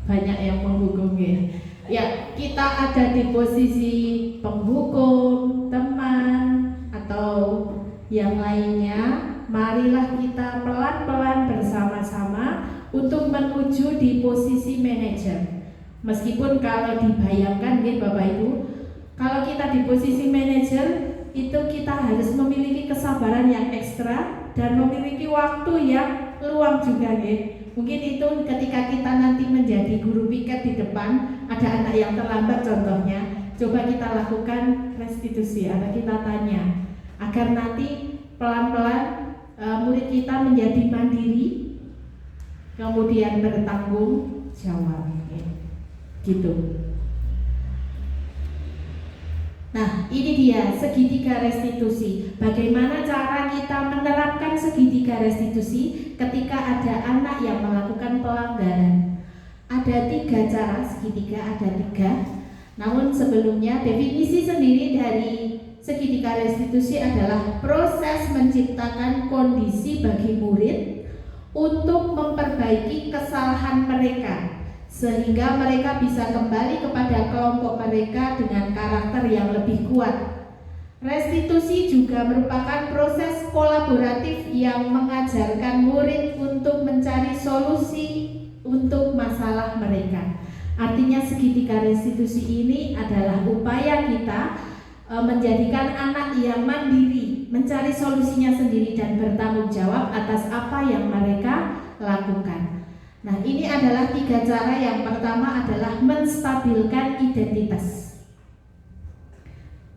Banyak yang menghukum ya, kita ada di posisi penghukum, teman, atau yang lainnya. Marilah kita pelan-pelan bersama-sama untuk menuju di posisi manajer. Meskipun kalau dibayangkan Bapak Ibu, kalau kita di posisi manajer itu kita harus memiliki kesabaran yang ekstra dan memiliki waktu yang luang juga, Mungkin itu ketika kita nanti menjadi guru piket di depan, ada anak yang terlambat contohnya, coba kita lakukan restitusi atau kita tanya, agar nanti pelan-pelan murid kita menjadi mandiri, kemudian bertanggung jawab, gitu. Nah, ini dia segitiga restitusi. Bagaimana cara kita menerapkan segitiga restitusi ketika ada anak yang melakukan pelanggaran? Ada 3 cara segitiga, ada 3. Namun sebelumnya definisi sendiri dari segitiga restitusi adalah proses menciptakan kondisi bagi murid untuk memperbaiki kesalahan mereka, sehingga mereka bisa kembali kepada kelompok mereka dengan karakter yang lebih kuat. Restitusi juga merupakan proses kolaboratif yang mengajarkan murid untuk mencari solusi untuk masalah mereka. Artinya segitiga restitusi ini adalah upaya kita menjadikan anak yang mandiri, mencari solusinya sendiri dan bertanggung jawab atas apa yang mereka lakukan. Nah, ini adalah 3 cara. Yang pertama adalah menstabilkan identitas.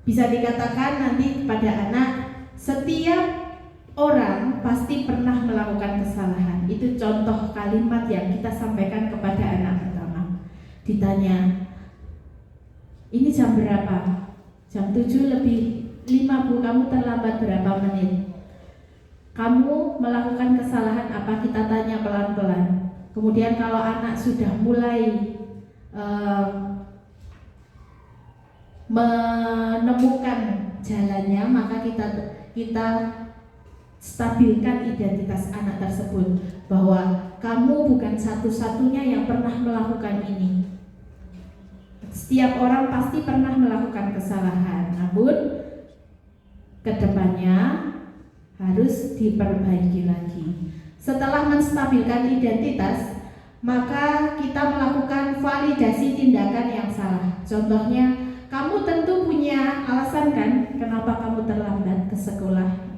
Bisa dikatakan nanti kepada anak, setiap orang pasti pernah melakukan kesalahan. Itu contoh kalimat yang kita sampaikan kepada anak pertama. Ditanya, ini jam berapa? Jam 7:05 Bu, kamu terlambat berapa menit? Kamu melakukan kesalahan apa? Kita tanya pelan-pelan. Kemudian kalau anak sudah mulai menemukan jalannya, maka kita stabilkan identitas anak tersebut bahwa kamu bukan satu-satunya yang pernah melakukan ini. Setiap orang pasti pernah melakukan kesalahan, namun kedepannya harus diperbaiki lagi. Setelah menstabilkan identitas, maka kita melakukan validasi tindakan yang salah. Contohnya, kamu tentu punya alasan kan kenapa kamu terlambat ke sekolah.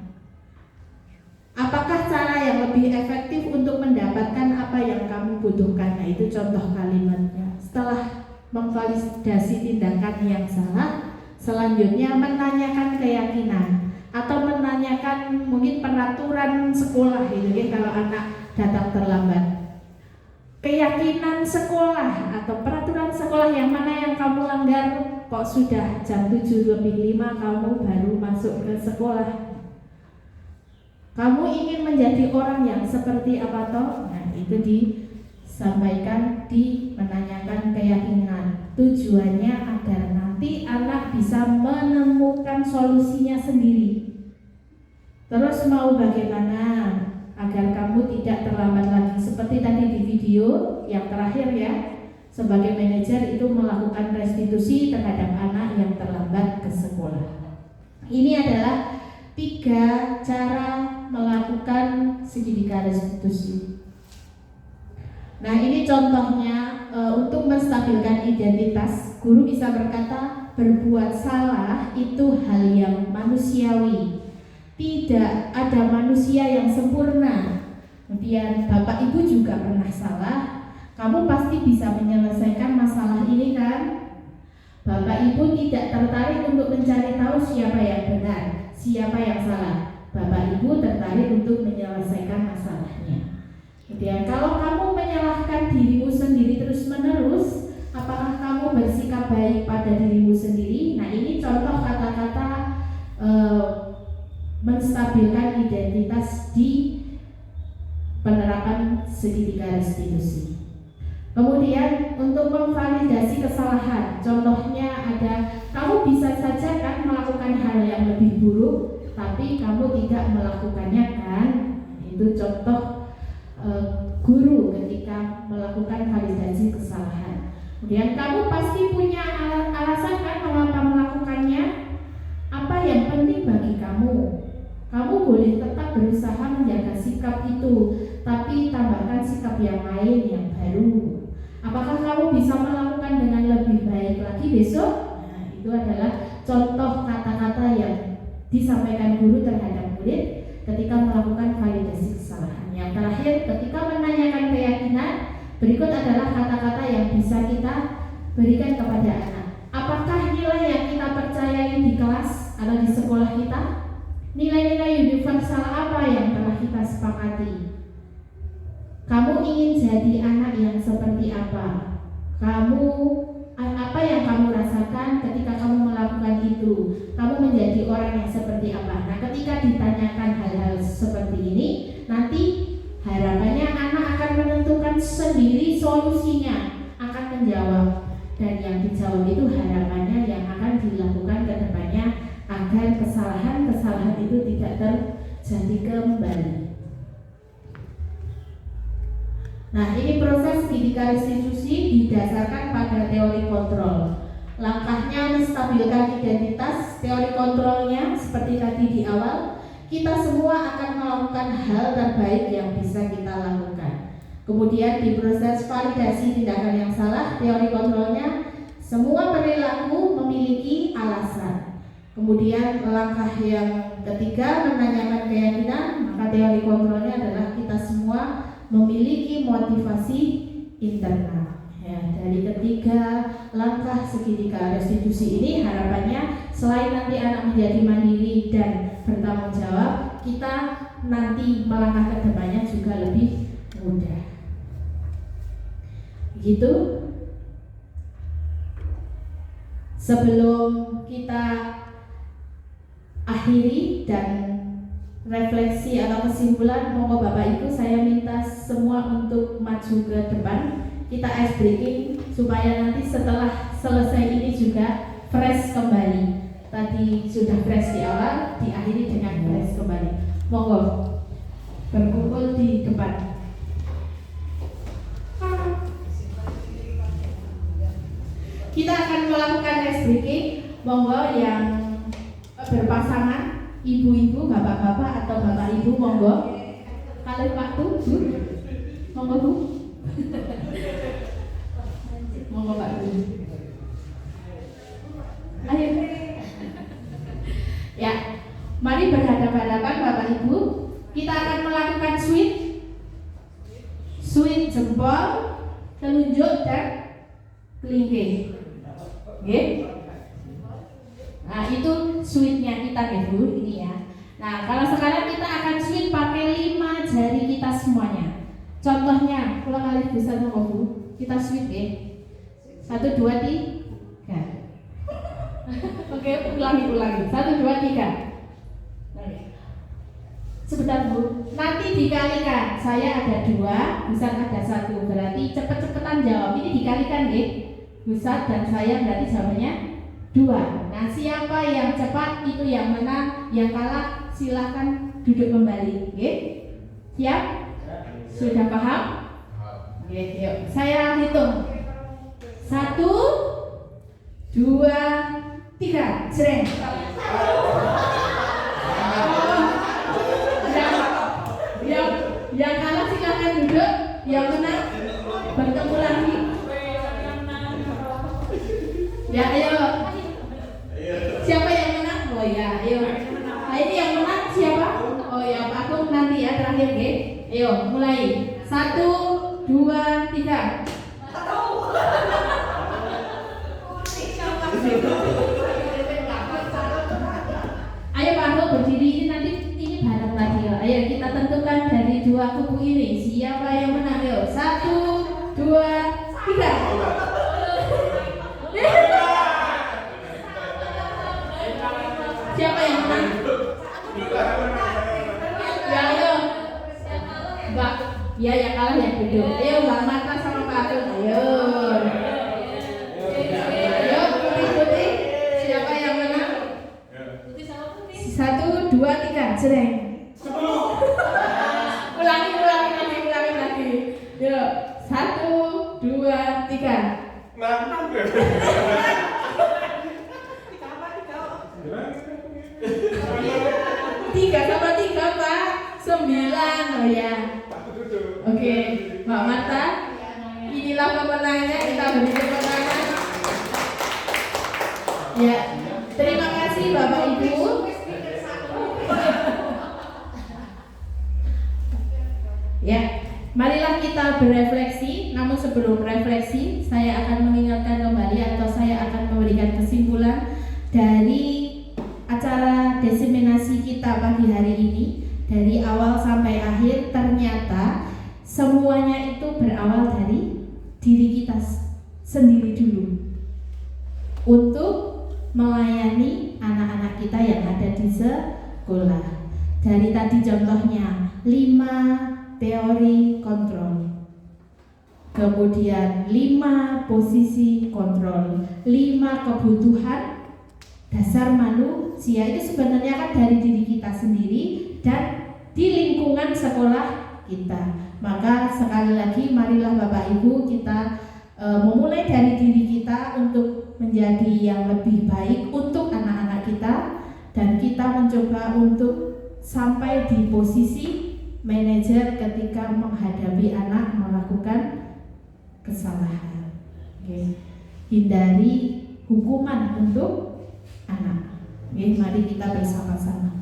Apakah cara yang lebih efektif untuk mendapatkan apa yang kamu butuhkan? Nah, itu contoh kalimatnya. Setelah memvalidasi tindakan yang salah, selanjutnya menanyakan keyakinan atau menanyakan mungkin peraturan sekolah gitu ya, kalau anak datang terlambat. Keyakinan sekolah atau peraturan sekolah yang mana yang kamu langgar? Kok sudah jam 7:05 kamu baru masuk ke sekolah? Kamu ingin menjadi orang yang seperti apa toh? Nah, itu disampaikan di menanyakan keyakinan. Tujuannya agar nanti anak bisa menemukan solusinya sendiri. Terus mau bagaimana agar kamu tidak terlambat lagi? Seperti tadi di video yang terakhir ya, sebagai manajer itu melakukan restitusi terhadap anak yang terlambat ke sekolah. Ini adalah 3 cara melakukan segitiga restitusi. Nah, ini contohnya untuk menstabilkan identitas. Guru bisa berkata, berbuat salah itu hal yang manusiawi. Tidak ada manusia yang sempurna. Kemudian Bapak Ibu juga pernah salah. Kamu pasti bisa menyelesaikan masalah ini kan? Bapak Ibu tidak tertarik untuk mencari tahu siapa yang benar, siapa yang salah. Bapak Ibu tertarik untuk menyelesaikan masalahnya. Kemudian kalau kamu menyalahkan dirimu sendiri terus-menerus, apakah kamu bersikap baik pada dirimu sendiri? Nah, ini contoh kata-kata menstabilkan identitas di penerapan segitiga restitusi. Kemudian untuk memvalidasi kesalahan, contohnya ada, kamu bisa saja kan melakukan hal yang lebih buruk, tapi kamu tidak melakukannya kan? Itu contoh guru ketika melakukan validasi kesalahan. Kemudian kamu pasti punya alasan kan mengapa melakukannya? Apa yang penting bagi kamu? Kamu boleh tetap berusaha menjaga sikap itu, tapi tambahkan sikap yang lain yang baru. Apakah kamu bisa melakukan dengan lebih baik lagi besok? Nah, itu adalah contoh kata-kata yang disampaikan guru terhadap murid ketika melakukan validasi kesalahan. Yang terakhir, ketika menanyakan keyakinan, berikut adalah kata-kata yang bisa kita berikan kepada anak. Apakah nilai yang kita percayai di kelas atau di sekolah kita? Nilai-nilai universal apa yang telah kita sepakati? Kamu ingin jadi anak yang seperti apa? Apa yang kamu rasakan ketika kamu melakukan itu? Kamu menjadi orang yang seperti apa? Nah, ketika ditanyakan hal-hal seperti ini, nanti harapannya anak akan menentukan sendiri solusinya, akan menjawab, dan yang dijawab itu harapannya yang akan dilakukan ke depannya agar kesalahan-kesalahan itu tidak terjadi kembali. Nah, ini proses segitiga restitusi didasarkan pada teori kontrol. Langkahnya menstabilkan identitas. Teori kontrolnya seperti tadi di awal, kita semua akan melakukan hal terbaik yang bisa kita lakukan. Kemudian di proses validasi tindakan yang salah, teori kontrolnya, semua perilaku memiliki alasan. Kemudian langkah yang ketiga, menanyakan keyakinan, maka teori kontrolnya adalah kita semua memiliki motivasi internal. Ya, dari ketiga langkah segitiga restitusi ini harapannya selain nanti anak menjadi mandiri dan bertanggung jawab, kita nanti melangkah ke depannya juga lebih mudah. Gitu. Sebelum kita akhiri dan refleksi atau kesimpulan, monggo Bapak Ibu saya minta semua untuk maju ke depan. Kita ice breaking supaya nanti setelah selesai ini juga fresh kembali. Tadi sudah fresh di awal, diakhiri dengan fresh kembali. Monggo berkumpul di depan. Kita akan melakukan ice breaking. Monggo yang berpasangan, ibu-ibu, bapak-bapak atau bapak ibu, monggo. Kalau Pak Bu, monggo Bu. Monggo Pak Bu. Ayo. Ya, mari berhadapan-hadapan Bapak Ibu. Kita akan melakukan sweep jempol, telunjuk dan kelingking. Oke. Nah, itu sweepnya kita ya Bu, ini ya. Nah, kalau sekarang kita akan sweep pakai 5 jari kita semuanya. Contohnya, kalau kalian bisa nunggu Bu, kita sweep ya. 1, 2, 3. Oke, ulangi. 1, 2, 3. Sebentar Bu, nanti dikalikan. Saya ada 2, Busan ada 1. Berarti cepet-cepetan jawab. Ini dikalikan ya. Busan dan saya berarti jawabannya 2. Nah, siapa yang cepat itu yang menang. Yang kalah silahkan duduk kembali. Oke? Siap? Sudah paham? Oke, yuk. Saya hitung. 1, 2, 3. Jreng. Yang kalah silahkan duduk. Yang menang bertemu lagi. Ya, ayo. Siapa yang menang? Oh ya, ayo. Nah, ini yang menang siapa? Oh ya, aku nanti ya terakhir, oke? Ayo, mulai. 1, 2, 3. Ayo Pak Ho berdiri, ini nanti ini bareng lagi ya. Ayo kita tentukan dari 2 kubu ini siapa yang menang. Ayo, 1, 2, 3. Siapa yang menang? Ya ayo. Mbak, ya yang kalah yang duduk. Ayo Mbak Mata sama Pak Atul. Ayo. Ayo putih-putih. Siapa yang menang? 1, 2, 3. Jreng. Ulangi lagi. Yuk. 1, 2, 3. Tiga sama 3 Pak, 9. Oh ya. Oke, Mbak Marta, inilah pemenangnya, kita beri tepuk tangan. Ya, terima kasih Bapak Ibu. Ya, marilah kita berefleksi. Namun sebelum refleksi, saya akan mengingatkan kembali atau saya akan memberikan kesimpulan dari acara diseminasi kita pagi hari ini. Dari awal sampai akhir ternyata semuanya itu berawal dari diri kita sendiri dulu untuk melayani anak-anak kita yang ada di sekolah. Dari tadi contohnya 5 teori kontrol, kemudian 5 posisi kontrol, 5 kebutuhan dasar manusia. Itu sebenarnya kan dari diri kita sendiri dan di lingkungan sekolah kita. Maka sekali lagi marilah Bapak Ibu kita memulai dari diri kita untuk menjadi yang lebih baik untuk anak-anak kita, dan kita mencoba untuk sampai di posisi manajer ketika menghadapi anak melakukan kesalahan. Oke. Hindari hukuman untuk anak. Oke, mari kita bersama-sama.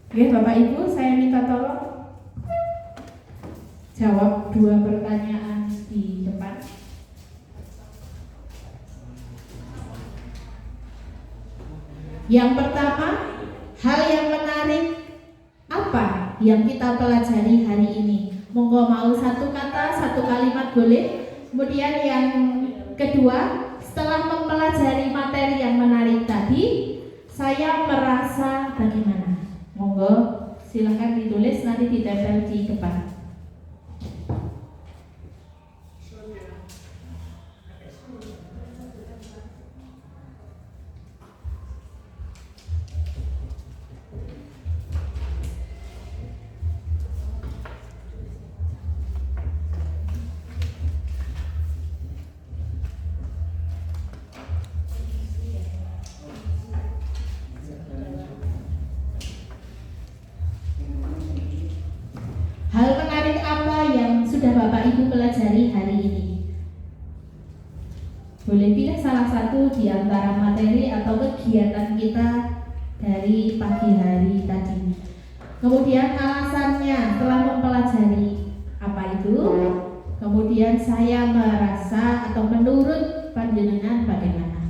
Oke, Bapak Ibu, saya minta tolong jawab 2 pertanyaan di depan. Yang pertama, hal yang menarik apa yang kita pelajari hari ini? Monggo mau 1 kata, 1 kalimat boleh. Kemudian yang kedua, setelah mempelajari materi yang menarik tadi, saya merasa bagaimana? Monggo, silahkan ditulis, nanti ditempel di depan. Hal menarik apa yang sudah Bapak Ibu pelajari hari ini? Boleh pilih salah satu di antara materi atau kegiatan kita dari pagi hari tadi. Kemudian alasannya setelah mempelajari apa itu? Kemudian saya merasa atau menurut panjenengan bagaimana?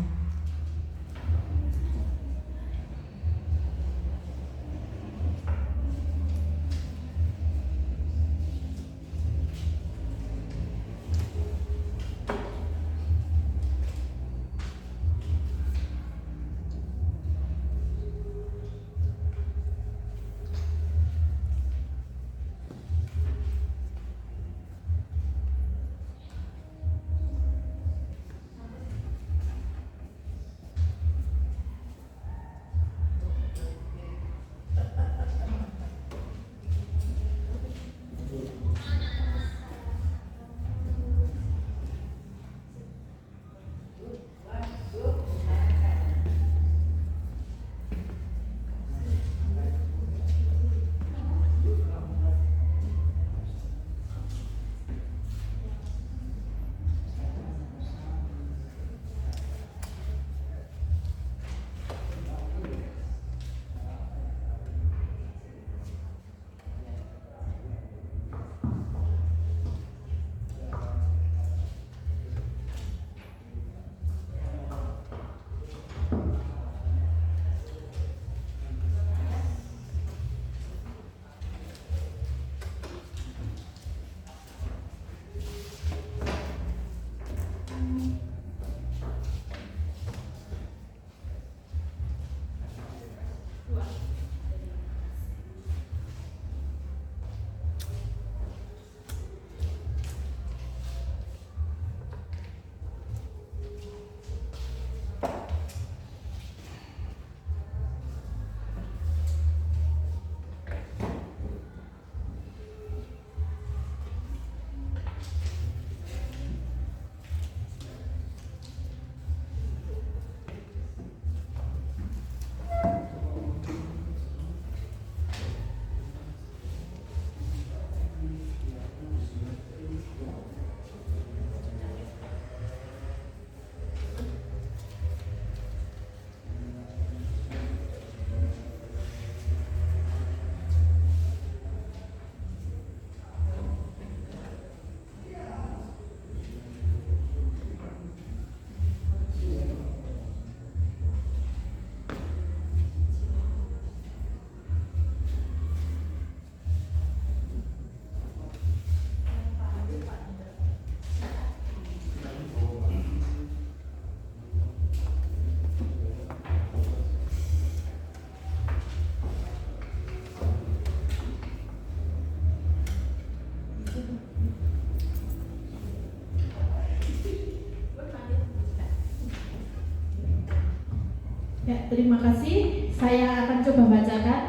Ya, terima kasih. Saya akan coba bacakan.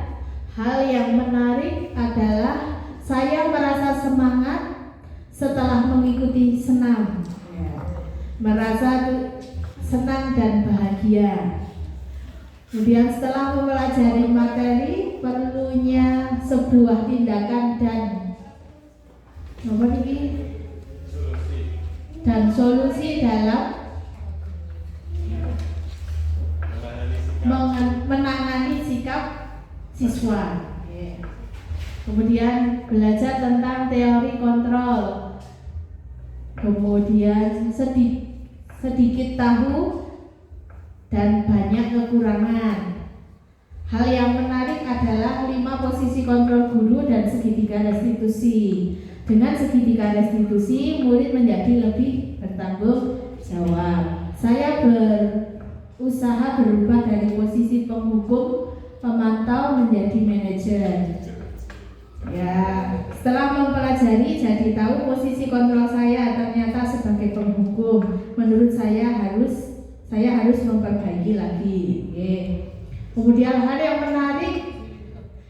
Hal yang menarik adalah saya merasa semangat setelah mengikuti senam. Merasa senang dan bahagia. Kemudian setelah mempelajari materi, perlunya sebuah tindakan dan solusi dalam menangani sikap siswa. Oke. Kemudian belajar tentang teori kontrol. Kemudian sedikit tahu dan banyak kekurangan. Hal yang menarik adalah 5 posisi kontrol guru dan segitiga restitusi. Dengan segitiga restitusi, murid menjadi lebih bertanggung jawab. Saya berusaha berubah dari posisi penghukum, pemantau menjadi manajer. Ya, setelah mempelajari jadi tahu posisi kontrol saya ternyata sebagai penghukum. Menurut saya harus memperbaiki lagi. Oke. Kemudian hal yang menarik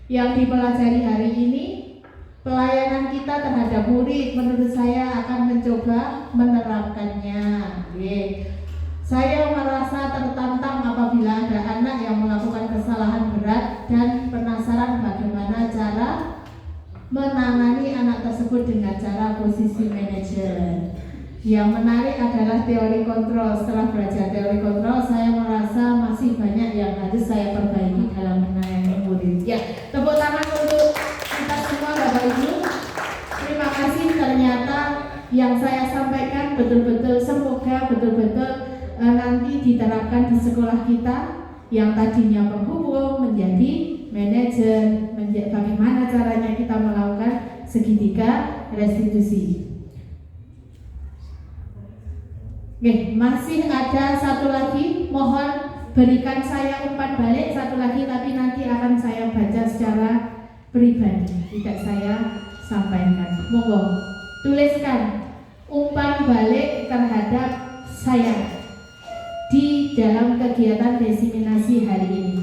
yang dipelajari hari ini, pelayanan kita terhadap murid. Menurut saya akan mencoba menerapkannya. Oke. Saya merasa tertantang apabila ada anak yang melakukan kesalahan berat dan penasaran bagaimana cara menangani anak tersebut dengan cara posisi manajer. Yang menarik adalah teori kontrol. Setelah belajar teori kontrol, saya merasa masih banyak yang harus saya perbaiki dalam menangani murid. Ya, tepuk tangan untuk kita semua Bapak Ibu. Terima kasih, ternyata yang saya sampaikan betul-betul, semoga betul-betul nanti diterapkan di sekolah kita. Yang tadinya penghukum menjadi manajer, bagaimana caranya kita melakukan segitiga restitusi. Oke, masih ada satu lagi, mohon berikan saya umpan balik satu lagi, tapi nanti akan saya baca secara pribadi, tidak saya sampaikan. Monggo, tuliskan umpan balik terhadap saya di dalam kegiatan desiminasi hari ini.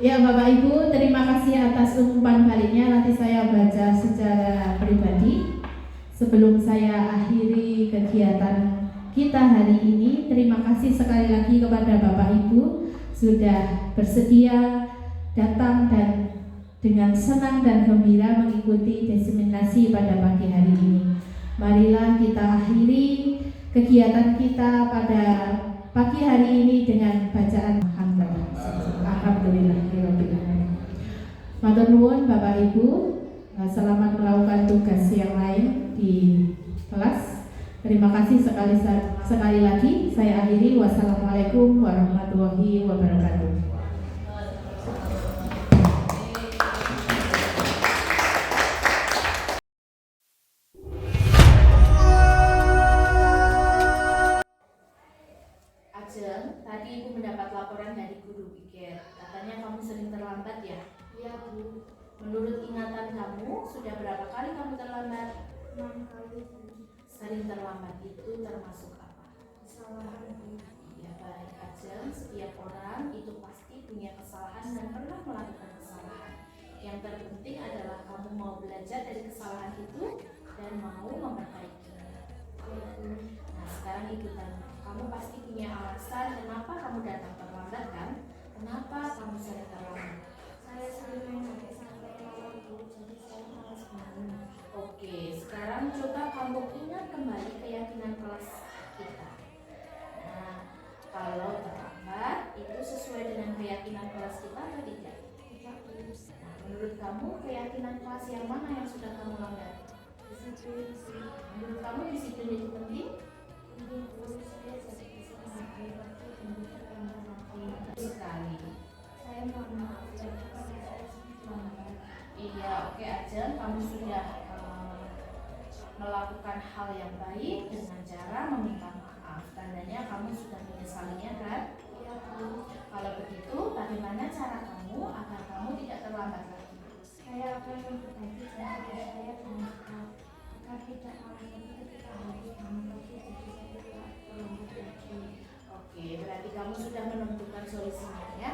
Ya Bapak Ibu, terima kasih atas umpan baliknya. Nanti saya baca secara pribadi. Sebelum saya akhiri kegiatan kita hari ini, terima kasih sekali lagi kepada Bapak Ibu sudah bersedia datang dan dengan senang dan gembira mengikuti desiminasi pada pagi hari ini. Marilah kita akhiri kegiatan kita pada pagi hari ini dengan bacaan hamdalah. Alhamdulillahirobbilalamin. Matur nuwun Bapak Ibu, selamat melakukan tugas yang lain di kelas. Terima kasih sekali lagi. Saya akhiri. Wassalamualaikum warahmatullahi wabarakatuh. Tadi Ibu mendapat laporan dari guru pikir. Katanya kamu sering terlambat ya? Iya Bu. Menurut ingatan kamu, sudah berapa kali kamu terlambat? 6 kali. Sering terlambat itu termasuk apa? Kesalahan Bu. Ya baik Ajeng, setiap orang itu pasti punya kesalahan dan pernah melakukan kesalahan. Yang terpenting adalah kamu mau belajar dari kesalahan itu dan mau memperbaikinya. Nah sekarang ikutan kamu pasti punya alasan kenapa kamu datang terlambat kan? Kenapa kamu sering terlambat? Saya sering main HP sampai malam Bu, jadi saya malas bangun. Oke, sekarang coba kamu ingat kembali keyakinan kelas kita. Nah, kalau terlambat itu sesuai dengan keyakinan kelas kita atau tidak? Tidak Bu. Nah, menurut kamu keyakinan kelas yang mana yang sudah kamu langgar? Disiplin sih. Menurut kamu disiplin itu penting? Mungkin Bu, saya jadi bisa menghargai waktu dan bisa tambah lagi. Sekali. Saya mohon maaf ya karena saya sedikit lambat. Iya, oke Ajeng, kamu sudah melakukan hal yang baik dengan cara meminta maaf. Tandanya kamu sudah menyesalinya kan? Iya Bu. Kalau begitu, bagaimana cara kamu agar kamu tidak terlambat lagi? Saya akan memperbaiki janji saya dengan cepat agar tidak malas lagi ketika harus bangun pagi jadi saya tidak terlambat lagi. Oke, berarti kamu sudah menentukan solusinya ya.